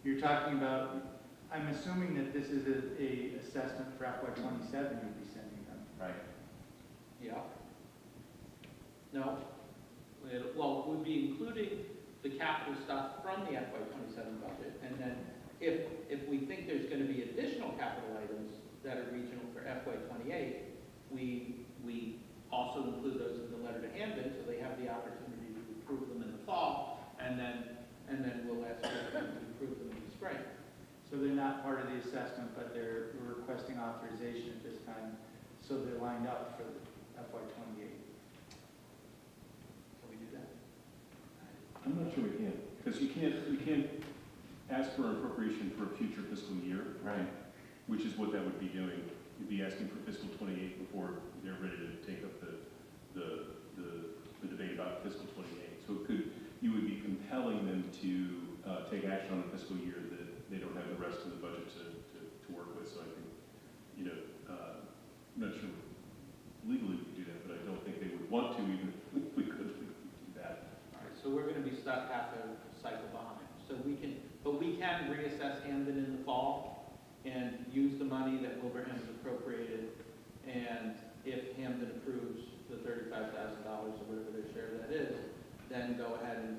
you're talking about, I'm assuming that this is a assessment for FY '27 you'll be sending them. Right. Yeah. No. Well, we'll be including the capital stuff from the FY '27 budget, and then if we think there's going to be additional capital items that are regional for FY '28, we also include those in the letter to Hamden, so they have the opportunity to approve them in the fall, and then we'll ask them to approve them in the spring. So they're not part of the assessment, but we're requesting authorization at this time, so they're lined up for FY '28. Can we do that? I'm not sure we can, because you can't ask for an appropriation for a future fiscal year. Right. Which is what that would be doing. You'd be asking for fiscal '28 before they're ready to take up the debate about fiscal '28. So you would be compelling them to take action on a fiscal year that they don't have the rest of the budget to work with. So I think, I'm not sure legally we could do that, but I don't think they would want to, even if we could do that. All right, so we're going to be stuck half a cycle behind. So we can reassess Hamden in the fall and use the money that Wilbraham has appropriated, and if Hamden approves the $35,000 or whatever their share of that is, then go ahead and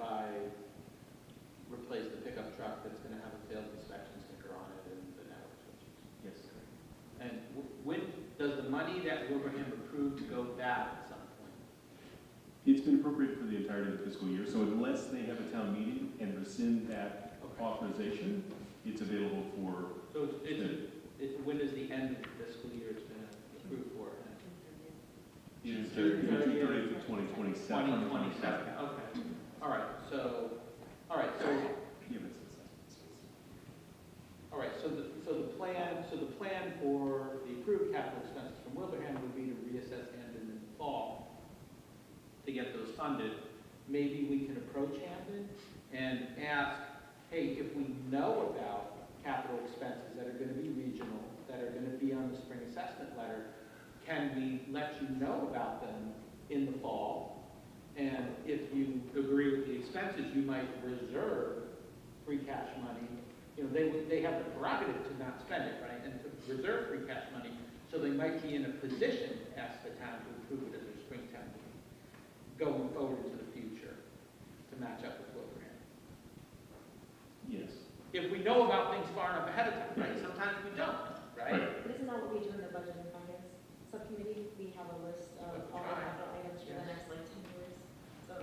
replace the pickup truck that's going to have a failed inspection sticker on it and the network switches. Yes. And when does the money that Wilbraham approved go back at some point? It's been appropriated for the entirety of the fiscal year, so unless they have a town meeting and rescind that authorization, it's available for. So when is the end of the fiscal year it's been approved for? June 30th of 2027. 2027, okay. All right, so the plan for the approve capital expenses from Wilbraham would be to reassess Hamden in the fall to get those funded. Maybe we can approach Hamden and ask, hey, if we know about capital expenses that are going to be regional, that are going to be on the spring assessment letter, can we let you know about them in the fall? And if you agree with the expenses, you might reserve free cash money. You know, they have the prerogative to not spend it, right, and to reserve free cash money, so they might be in a position to ask the town to approve it at their springtime meeting, going forward into the future to match up with Wilbraham. Yes. If we know about things far enough ahead of time, right? Sometimes we don't, right? But isn't that what we do in the budget and finance subcommittee? We have a list of all the capital items for the next like 10 years. So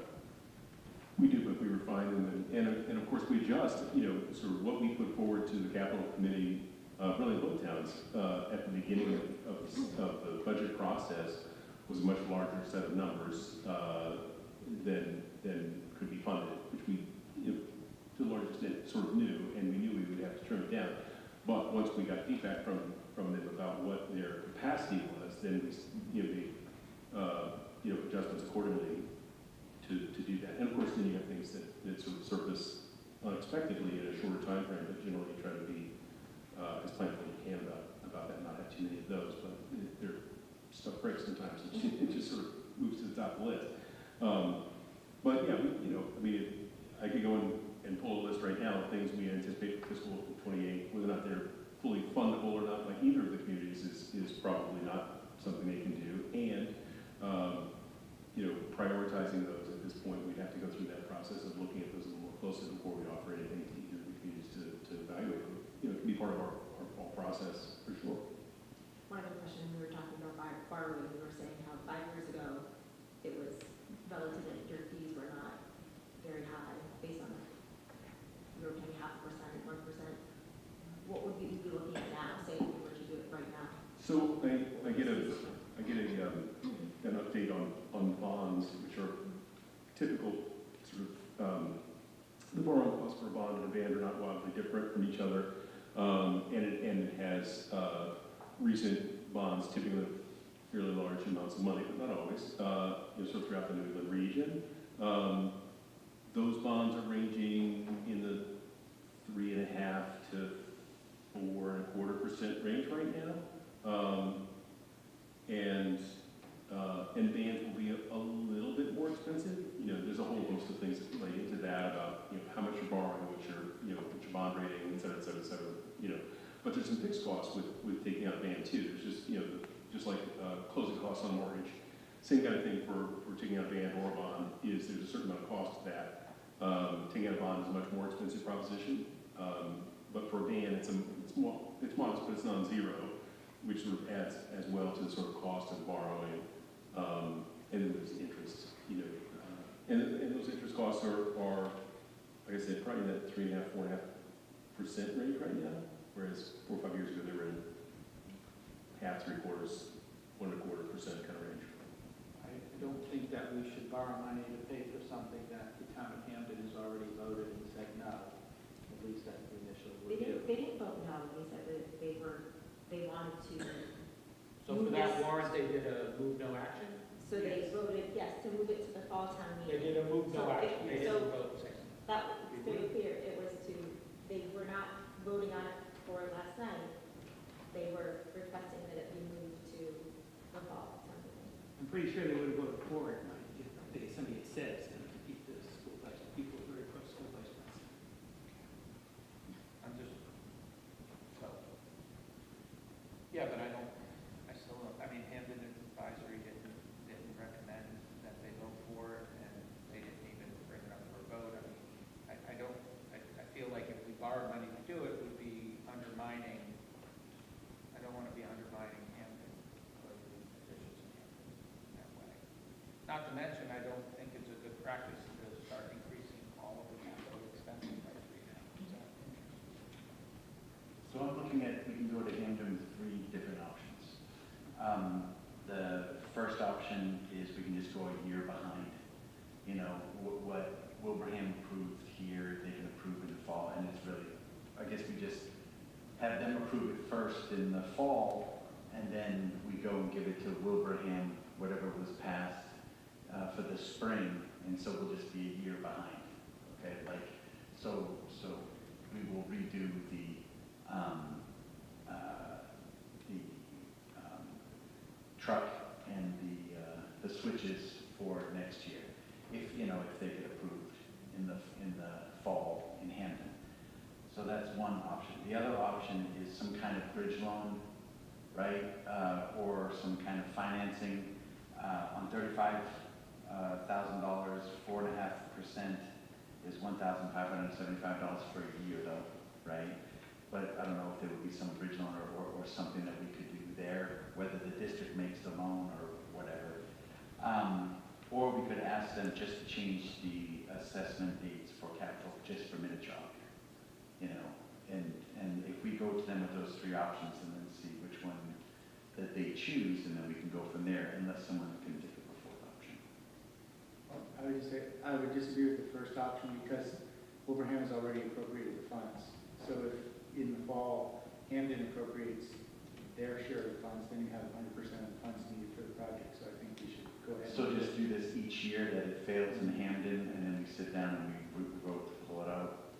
We do, but we refine them, and of course, we adjust, sort of what we put forward to the capital committee, really both towns, at the beginning of the budget process was a much larger set of numbers, than could be funded, which we, to a large extent, sort of knew, and we knew we would have to trim it down. But once we got feedback from them about what their capacity was, then we, adjustments accordingly to do that. And of course, then you have things that sort of surface unexpectedly in a shorter time frame, but generally you try to be as planful as you can about that, not have too many of those, but stuff breaks sometimes. It just sort of moves to the top of the list. But yeah, I could go and pull a list right now of things we anticipate for fiscal 28, whether or not they're fully fundable or not, like either of the communities is probably not something they can do. And prioritizing those at this point, we'd have to go through that process of looking at those a little more closely before we offer anything to either of the communities to evaluate. It can be part of our whole process for sure. one other question, we were talking about borrowing, we were saying how 5 years ago, it was relative that your fees were not very high based on, you were paying 0.5%, 1%. What would you be looking at now, say if we were to do it right now? So I get an update on bonds, which are typical sort of, the borrowing costs for a bond and a band are not wildly different from each other. And it has recent bonds, typically fairly large amounts of money, but not always, sort of throughout the New England region. Those bonds are ranging in the 3.5% to 4.25% range right now. And bands will be a little bit more expensive. There's a whole host of things that play into that about how much you're borrowing, what's your bond rating, et cetera, et cetera, et cetera. But there's some fixed costs with taking out a band too. There's just like closing costs on a mortgage. Same kind of thing for taking out a band or a bond is there's a certain amount of cost to that. Taking out a bond is a much more expensive proposition. But for a band, it's modest, but it's non-zero, which sort of adds as well to the sort of cost of borrowing. And then there's interest, and those interest costs are, like I said, probably in that 3.5%, 4.5% range right now, whereas 4 or 5 years ago they were in 0.5%, 3/4, 1.25% kind of range. I don't think that we should borrow money to pay for something that the town of Hamden has already voted and said no. At least that's the initial review. They didn't vote no, they said that they wanted to. So for that warrant, they did a move no action? So they voted, yes, to move it to the fall town They meeting. did a move no So action, they so didn't vote second. that was very clear, it was they were not voting on it for last night. They were requesting that it be moved to the fall town meeting. I'm pretty sure they would have voted for it, if somebody had said it's going to keep the school budget. People are very pro school budget. I'm just, yeah, but Hamden Advisory didn't recommend that they vote for it, and they didn't even bring it up for a vote. I feel like if we borrow money to do it, would be undermining, I don't want to be undermining Hamden or the officials in Hamden in that way. Not to mention, I don't think it's a good practice to start increasing all of the capital expenses by 3.5%. So I'm looking at, we can go to Hamden with 3 different options. The first option is we can just go a year behind. What Wilbraham approved here, they can approve in the fall, and it's really, I guess we just have them approve it first in the fall, and then we go and give it to Wilbraham, whatever was passed, for the spring, and so we'll just be a year behind, okay? Like, so we will redo the truck and the switches for next year, if they get approved in the fall in Hampton. So that's one option. The other option is some kind of bridge loan, right, or some kind of financing on $35,000. 4.5% is $1,575 for a year, though, right? But I don't know if there would be some bridge loan or something that we could do there, whether the district makes the loan or whatever. Or we could ask them just to change the assessment dates for capital, just for Minnechaug, and if we go to them with those three options and then see which one that they choose, and then we can go from there, unless someone can think of a fourth option. I would just say, I would disagree with the first option because Wilbraham has already appropriated the funds. So if in the fall, Hampden appropriates their share of the funds, then you have 100% of the funds needed for the project. So I think we should go ahead. So just do this each year that it fails in Hampden, and then we sit down and we vote to pull it out.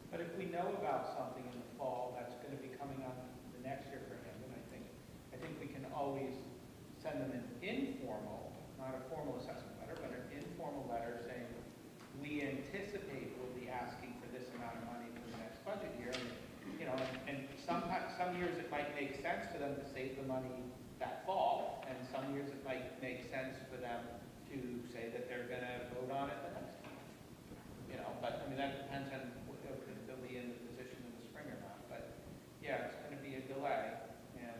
But if we know about something in the fall that's going to be coming up the next year for him, then I think we can always send them an informal, not a formal assessment letter, but an informal letter saying, we anticipate we'll be asking for this amount of money for the next budget year. And sometimes, some years it might make sense for them to save the money that fall, and some years it might make sense for them to say that they're going to vote on it the next time. But I mean, that depends on whether they'll be in the position in the spring or not. But yeah, it's going to be a delay, and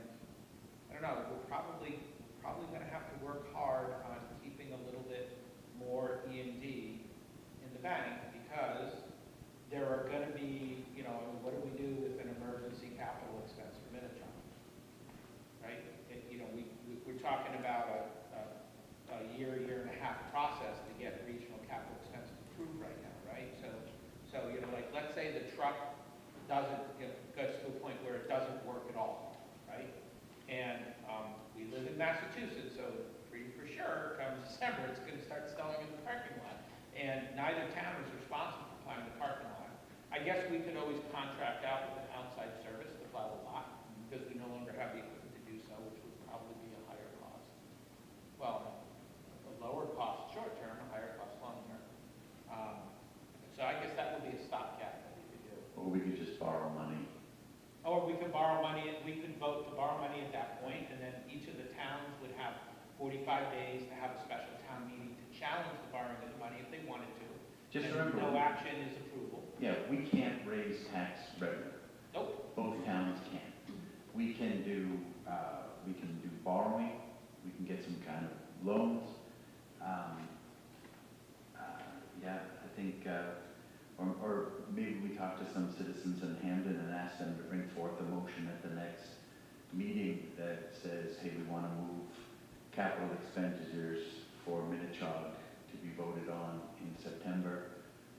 I don't know, we're probably going to have to work hard on keeping a little bit more E&D in the bank, because there are going to be, what do we do with an emergency capital expense for Minnechaug? Right? We're talking about a year and a half process to get regional capital expense approved right now, right? So like, let's say the truck doesn't, gets to a point where it doesn't work at all, right? And we live in Massachusetts, so pretty for sure, come December, it's going to start snowing in the parking lot. And neither town is responsible for plowing the parking lot. I guess we could always contract out with an outside service to plow the lot, because we no longer have the equipment to do so, which would probably be a higher cost. Well, a lower cost short term, a higher cost long term. So I guess that would be a stopgap that we could do. Or we could just borrow money. Or we could borrow money, we could vote to borrow money at that point, and then each of the towns would have 45 days to have a special town meeting to challenge the borrowing of the money if they wanted to. Just and remember, no action is approval. Yeah, we can't raise tax revenue. Nope. Both towns can. We can do borrowing. We can get some kind of loans. Yeah, I think, or maybe we talk to some citizens in Hampden and ask them to bring forth a motion at the next meeting that says, hey, we want to move capital expenditures for Minnechaug to be voted on in September.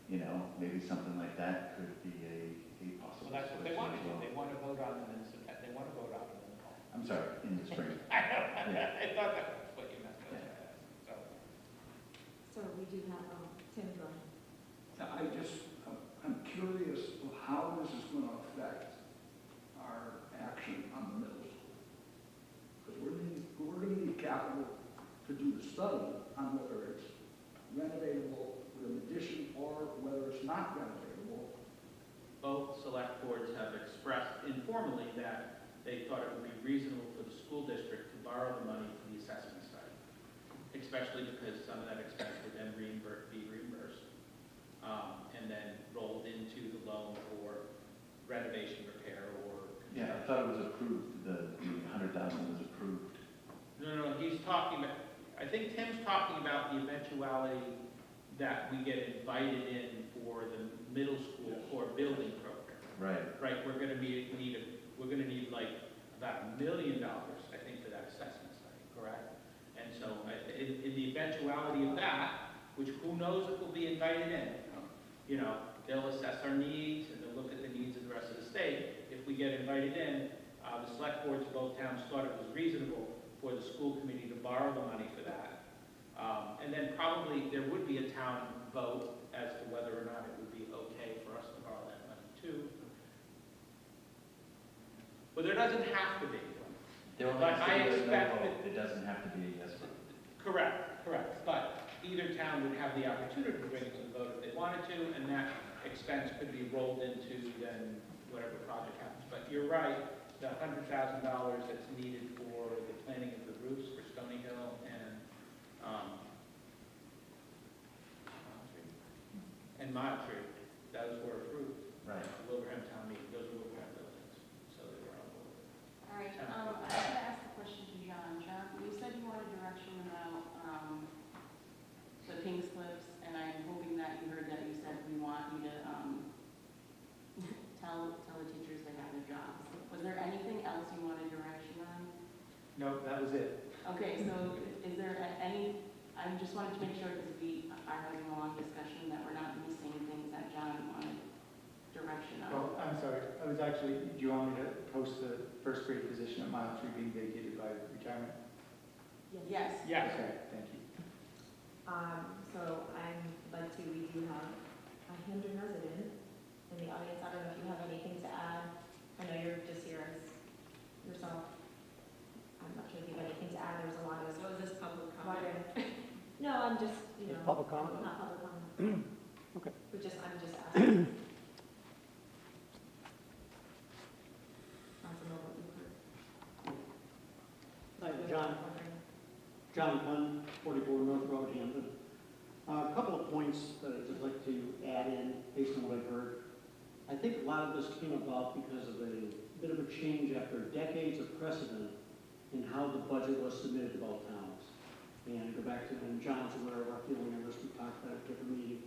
Maybe something like that could be a possible. Well, that's what they solution want to as do. well. They want to vote on them in September. They want to vote on them in the fall. I'm sorry, in the spring. I know. Yeah. I thought that was what you meant. Yeah. So we do have, Tim going. I'm curious of how this is going to affect our action on the middle school. Because we're going to need capital to do the study on whether it's renovatable with an addition or whether it's not renovatable. Both select boards have expressed informally that they thought it would be reasonable for the school district to borrow the money for the assessment study, especially because some of that expense would then be reimbursed and then rolled into the loan for renovation, repair, or construction. Yeah, I thought it was approved. The 100,000 was approved. No, he's talking about, I think Tim's talking about the eventuality that we get invited in for the middle school core building program. Right. Right, we're gonna need like about $1 million, I think, for that assessment study, correct? And so in the eventuality of that, which who knows if we'll be invited in, they'll assess our needs and they'll look at the needs of the rest of the state. If we get invited in, The select boards of both towns thought it was reasonable for the school committee to borrow the money for that. And then probably there would be a town vote as to whether or not it would be okay for us to borrow that money too. Well, there doesn't have to be. There only But has to I be a no expect vote. that- It doesn't have to be a yes vote. Correct, correct. But either town would have the opportunity to bring it to the vote if they wanted to, and that expense could be rolled into then whatever project happens. But you're right, the $100,000 that's needed for the planning of the roofs for Stony Hill and Mile Tree, those were approved. Right. The Wilbraham town meeting, those were Wilbraham buildings, so they were on board. All right, I want to ask a question to John. John, you said you wanted direction about the pink slips, and I'm hoping that you heard that you said we want you to tell the teachers they have their jobs. Was there anything else you wanted direction on? No, that was it. Okay, so is there any, I just wanted to make sure, because we are having a long discussion, that we're not missing things that John wanted direction on. Well, I'm sorry, I was actually, do you want me to post the first grade position at Mile Tree being vacated by retirement? Yes. Yes. Okay, thank you. So I'm like to, we do have a Hampton resident in the audience. I don't know if you have anything to add. I know you're just here as yourself. I'm not sure if you have anything to add. There's a lot of. So is this public Water. comment? No, I'm just, you know. Public comment? Not public comment. Okay. But just, I'm just asking. Want to know what you heard. John Glenn, 44 North Road, Hampton. A couple of points that I'd just like to add in based on what I've heard. I think a lot of this came about because of a bit of a change after decades of precedent in how the budget was submitted to both towns. And go back to, and John's aware of our feeling on this, we talked about it at a different meeting,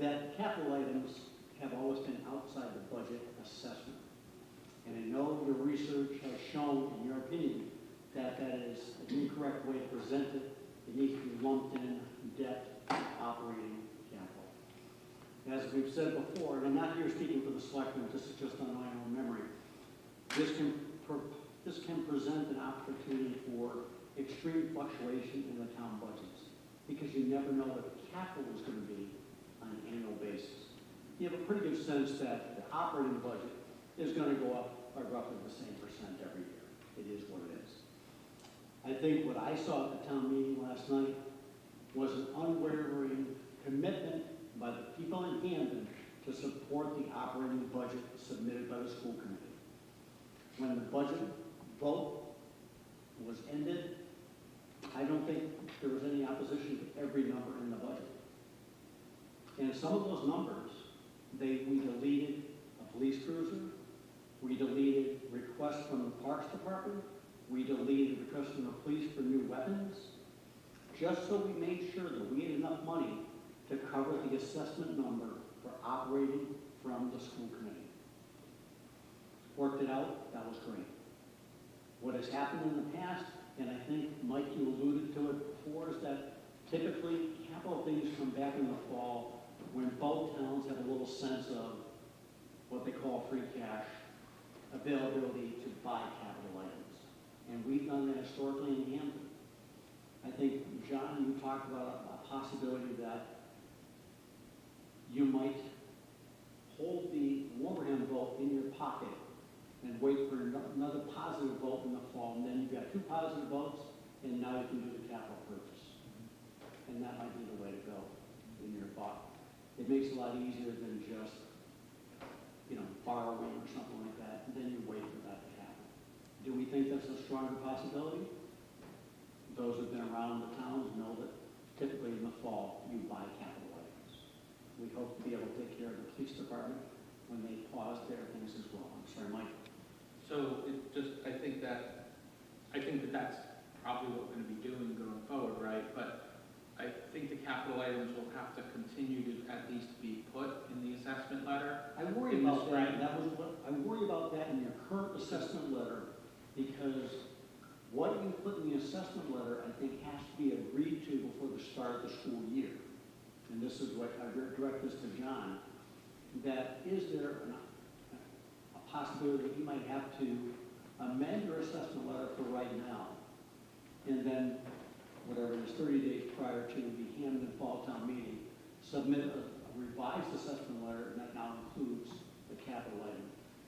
that capital items have always been outside the budget assessment. And I know your research has shown, in your opinion, that that is an incorrect way to present it. It needs to be lumped in debt operating capital. As we've said before, and I'm not here speaking for the selectmen, this is just on my own memory, this can present an opportunity for extreme fluctuation in the town budgets because you never know what the capital is going to be on an annual basis. You have a pretty good sense that the operating budget is going to go up by roughly the same percent every year. It is what it is. I think what I saw at the town meeting last night was an unwavering commitment by the people in Hampton to support the operating budget submitted by the school committee. When the budget vote was ended, I don't think there was any opposition to every number in the budget. And some of those numbers, we deleted a police cruiser, we deleted requests from the Parks Department, we deleted requests from the police for new weapons, just so we made sure that we had enough money to cover the assessment number for operating from the school committee. Worked it out, that was great. What has happened in the past, and I think, Mike, you alluded to it before, is that typically capital things come back in the fall when both towns have a little sense of what they call free cash availability to buy capital items. And we've done that historically in Hampton. I think, John, you talked about a possibility that you might hold the Wilbraham vote in your pocket and wait for another positive vote in the fall, and then you've got two positive votes, and now you can do the capital purchase. And that might be the way to go in your thought. It makes it a lot easier than just, borrowing or something like that, and then you wait for that to happen. Do we think that's a stronger possibility? Those who've been around the towns know that typically in the fall, you buy capital items. We hope to be able to take care of the police department when they pause their things as well. I'm sorry, Mike. So I think that that's probably what we're going to be doing going forward, right? But I think the capital items will have to continue to at least be put in the assessment letter. I worry about that. I worry about that in your current assessment letter because what you put in the assessment letter, I think, has to be agreed to before the start of the school year. And this is what I direct this to John. That is there a possibility that you might have to amend your assessment letter for right now, and then, whatever it is, 30 days prior to the Hampden Fall Town meeting, submit a revised assessment letter that now includes the capital item.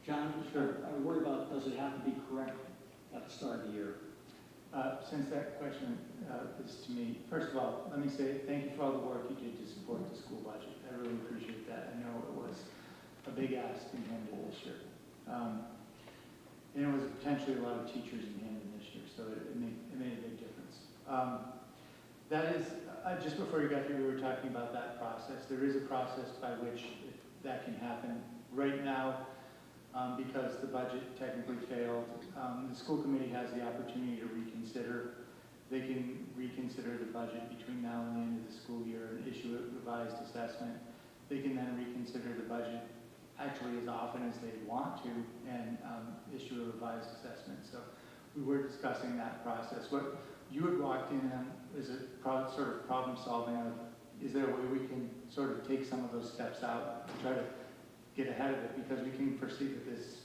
John, I worry about, does it have to be correct at the start of the year? Since that question is to me, first of all, let me say thank you for all the work you did to support the school budget. I really appreciate that. I know it was a big ask in Hampden this year. And it was potentially a lot of teachers in Hampden this year, so it made a big difference. That is, just before you got here, we were talking about that process. There is a process by which that can happen. Right now, because the budget technically failed, the school committee has the opportunity to reconsider. They can reconsider the budget between now and the end of the school year and issue a revised assessment. They can then reconsider the budget actually as often as they want to and issue a revised assessment. So we were discussing that process. What you had walked in on is a sort of problem solving of, is there a way we can sort of take some of those steps out and try to get ahead of it, because we can foresee that this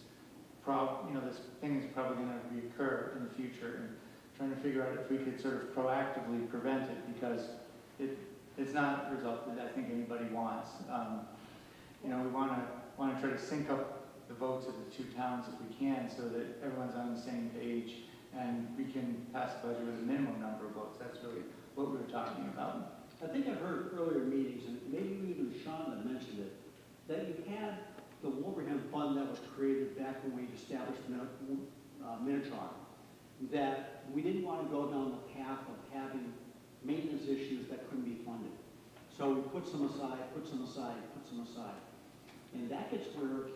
this thing is probably going to reoccur in the future, and trying to figure out if we could sort of proactively prevent it, because it's not a result that I think anybody wants. We want to try to sync up the votes of the two towns if we can, so that everyone's on the same page and we can pass the budget with a minimum number of votes. That's really what we were talking about. I think I've heard earlier meetings, and maybe even Sean had mentioned it, that you had the Wilbraham Fund that was created back when we established Minnechaug, that we didn't want to go down the path of having maintenance issues that couldn't be funded. So we put some aside, put some aside, put some aside. And that gets where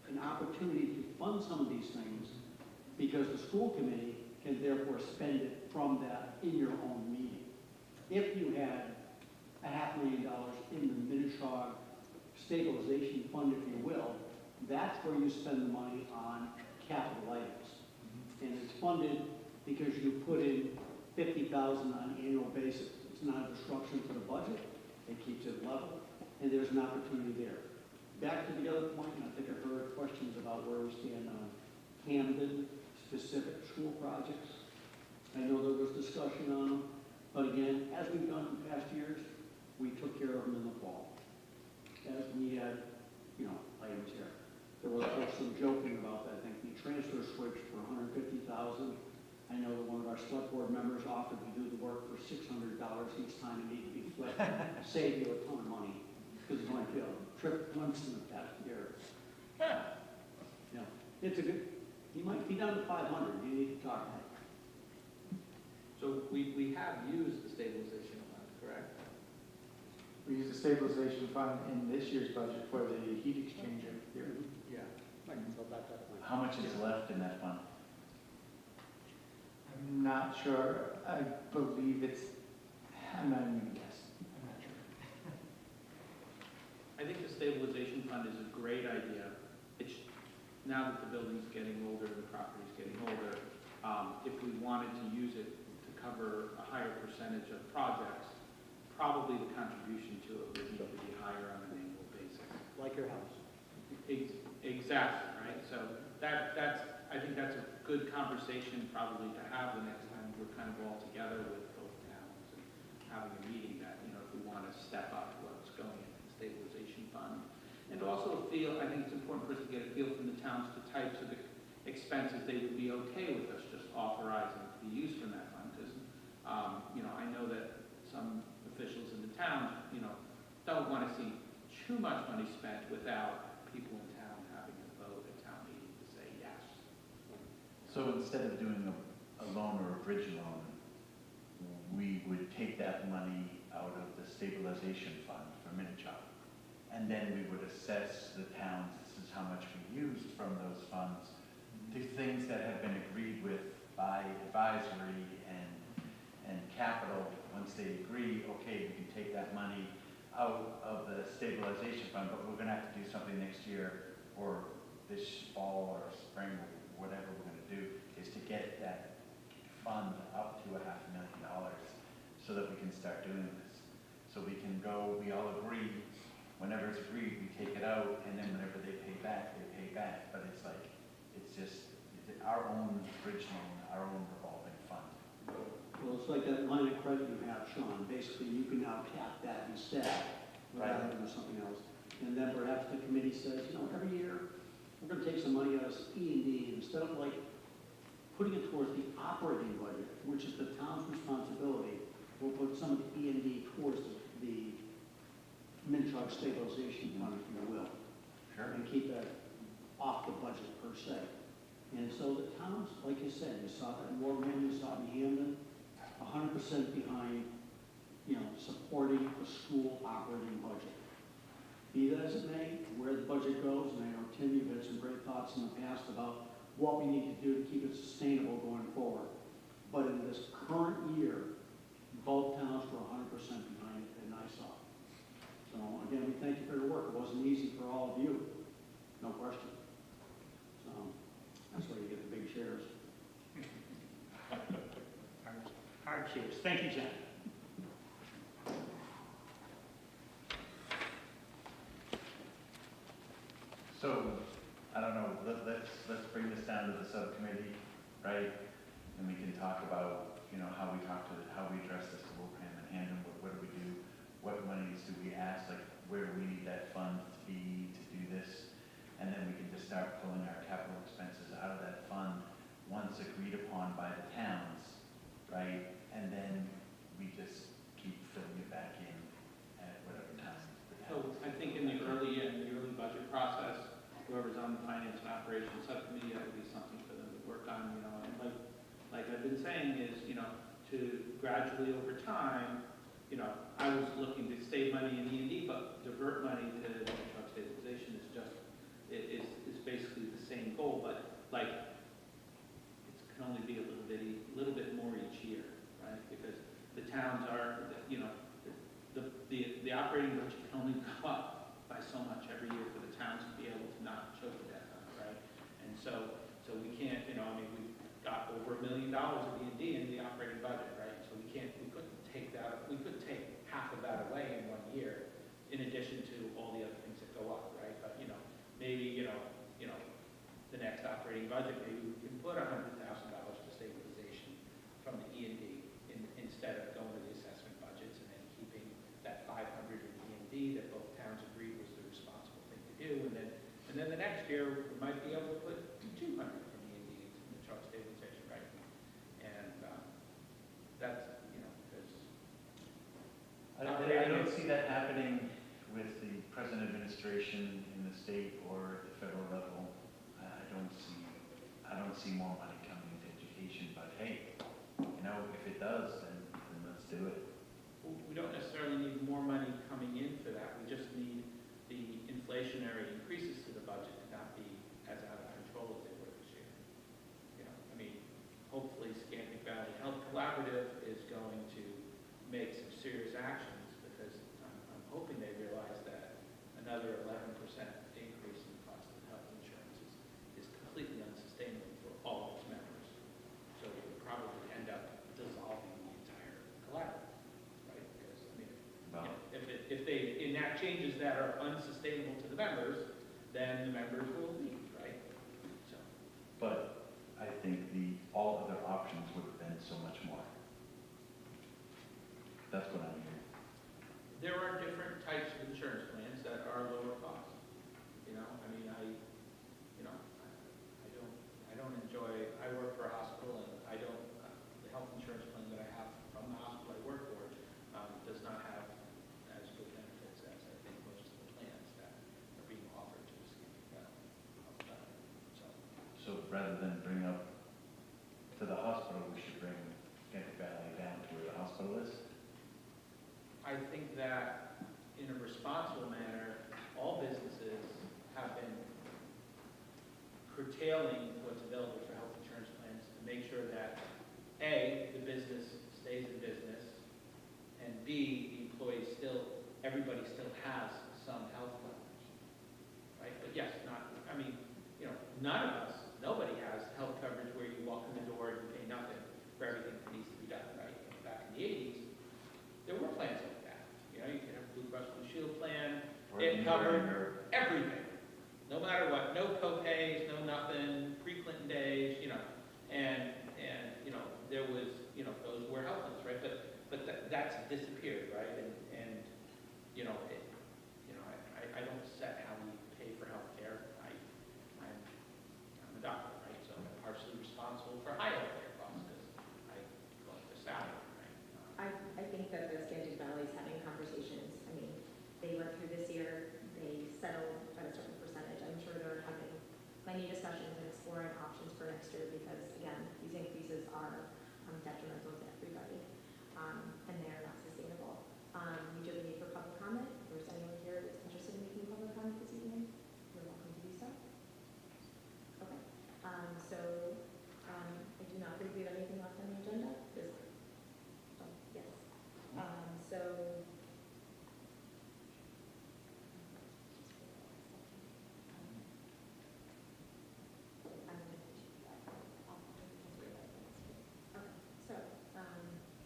an opportunity to fund some of these things, because the school committee can therefore spend it from that in your own meeting. If you had $500,000 in the Minnechaug stabilization fund, if you will, that's where you spend the money on capital items. And it's funded because you put in $50,000 on an annual basis. It's not a disruption to the budget. It keeps it level, and there's an opportunity there. Back to the other point, and I think I've heard questions about where we stand on Hampden-specific school projects. I know there was discussion on them, but again, as we've done in past years, we took care of them in the fall. As we had, items here. There was also some joking about that. I think the transfer switch for $150,000. I know that one of our select board members offered to do the work for $600 each time it needed to be flipped. Save you a ton of money, because it's only a trip once in the past year. It's a good, he might be down to 500. You need to talk to him. So we have used the stabilization fund, correct? We use the stabilization fund in this year's budget for the heat exchanger here. Yeah. I can go back that way. How much is left in that fund? I'm not sure. I believe I'm not even going to guess. I'm not sure. I think the stabilization fund is a great idea. It's, now that the building's getting older, the property's getting older, if we wanted to use it to cover a higher percentage of projects, probably the contribution to it would need to be higher on an annual basis. Like your house. Exactly, right? So I think that's a good conversation probably to have the next time we're kind of all together with both towns and having a meeting that, if we want to step up what's going into the stabilization fund. And also I think it's important for us to get a feel from the towns the types of expenses they would be okay with us just authorizing to be used from that fund. Because, I know that some officials in the town, don't want to see too much money spent without people in town having a vote at town meeting to say yes. So instead of doing a loan or a bridge loan, we would take that money out of the stabilization fund for Minnechaug. And then we would assess the towns, this is how much we used from those funds, to things that have been agreed with by advisory and capital. Once they agree, okay, we can take that money out of the stabilization fund, but we're going to have to do something next year or this fall or spring or whatever we're going to do, is to get that fund up to $500,000 so that we can start doing this. So we can go, we all agree, whenever it's agreed, we take it out, and then whenever they pay back, they pay back. But it's like, it's just, our our own bridge loan, our own revolving fund. Well, it's like that line of credit you have, Sean. Basically, you can now tap that instead, rather than something else. And then perhaps the committee says, you know, every year, we're gonna take some money out of E&D, instead of like putting it towards the operating budget, which is the town's responsibility, we'll put some of the E&D towards the Minnechaug stabilization fund, if you will. Sure. And keep that off the budget per se. And so the towns, like you said, you saw that in Wilbraham, you saw it in Hamden, 100% behind, you know, supporting the school operating budget. Be that as it may, where the budget goes, and I know, Tim, you've had some great thoughts in the past about what we need to do to keep it sustainable going forward. But in this current year, both towns were 100% behind it, and I saw it. So again, we thank you for your work. It wasn't easy for all of you, no question. So that's why you get the big shares. Hard cheers. Thank you, John. So, I don't know, let's bring this down to the subcommittee, right? And we can talk about, you know, how we address this to Wilbraham and Hamden, what do we do? What monies do we ask, like, where do we need that fund to be to do this? And then we can just start pulling our capital expenses out of that fund once agreed upon by the towns, right? And then we just keep filling it back in at whatever time. So I think in the early budget process, whoever's on the finance and operations subcommittee, that would be something for them to work on, you know, and like I've been saying is, you know, to gradually over time, you know, I was looking to save money in E&D, but divert money to Minnechaug stabilization is just, is basically the same goal, but like, it can only be a little bit more each year, right? Because the towns are, you know, the operating budget can only go up by so much every year for the towns to be able to not choke to death on it, right? And so we can't, you know, I mean, we've got over $1 million of E&D in the operating budget, right? So we couldn't take half of that away in 1 year, in addition to all the other things that go up, right? But, you know, maybe, you know, the next operating budget, maybe we can put $100,000 to stabilization from the E&D instead of going to the assessment budgets and then keeping that 500 in E&D that both towns agreed was the responsible thing to do. And then the next year, we might be able to put 200 from E&D into the Minnechaug stabilization, right? And that's, you know, because I don't see that happening with the present administration in the state or at the federal level. I don't see more money coming into education, but hey, you know, if it does, then let's do it. we don't necessarily need more money coming in for that. We just need the inflationary increases to the budget to not be as out of control as they were this year. You know, I mean, hopefully Scandic Valley Health Collaborative is going to make some serious actions because I'm hoping they realize that another 11% increase in the cost of health insurance is completely unsustainable for all its members. So it would probably end up dissolving the entire collaborative, right? Because, I mean, Well, if they enact changes that are unsustainable to the members, then the members will leave, right? So, but I think all other options would have been so much more. That's what I'm hearing. there are different types of insurance plans that are lower cost. You know, I mean, I don't enjoy, I work for a hospital and I don't, the health insurance plan that I have from the hospital I work for does not have as good benefits as I think most of the plans that are being offered to us. So rather than bring up to the hospital, we should bring Scandic Valley down to where the hospital is? I think that in a responsible manner, all businesses have been curtailing what's available for health insurance plans to make sure that A, the business stays in business, and B, the employees everybody still has some health coverage, right? But yes, none of us, nobody has health coverage where you walk in the door and you pay nothing for everything that needs to be done, right? Back in the 80s, there were plans like that. You know, you could have a Blue Cross Blue Shield plan. It covered everything. No matter what, no co-pays, no nothing, pre-Clinton days, you know. many discussions and exploring options for next year because, again, these increases are detrimental to everybody, and they are not sustainable. We do have a need for public comment. If there's anyone here that's interested in making public comment this evening, you're welcome to do so. Okay, I do not believe we have anything left on the agenda. Yes.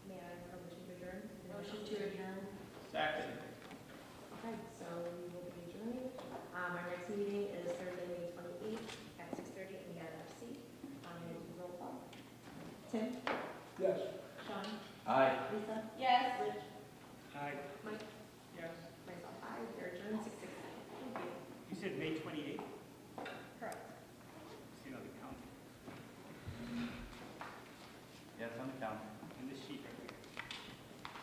May I have a motion to adjourn? Motion to adjourn. Second. Okay, so we will be adjourning. Our next meeting is Thursday, May 28th at 6:30 in the NFC. Roll call. Tim? Yes. Sean? Aye. Lisa? Yes. Rich? Aye. Mike? Yes. Myself, aye. We are adjourned 6:16. Thank you. You said May 28th? Correct. See, on the count. Yes, on the count.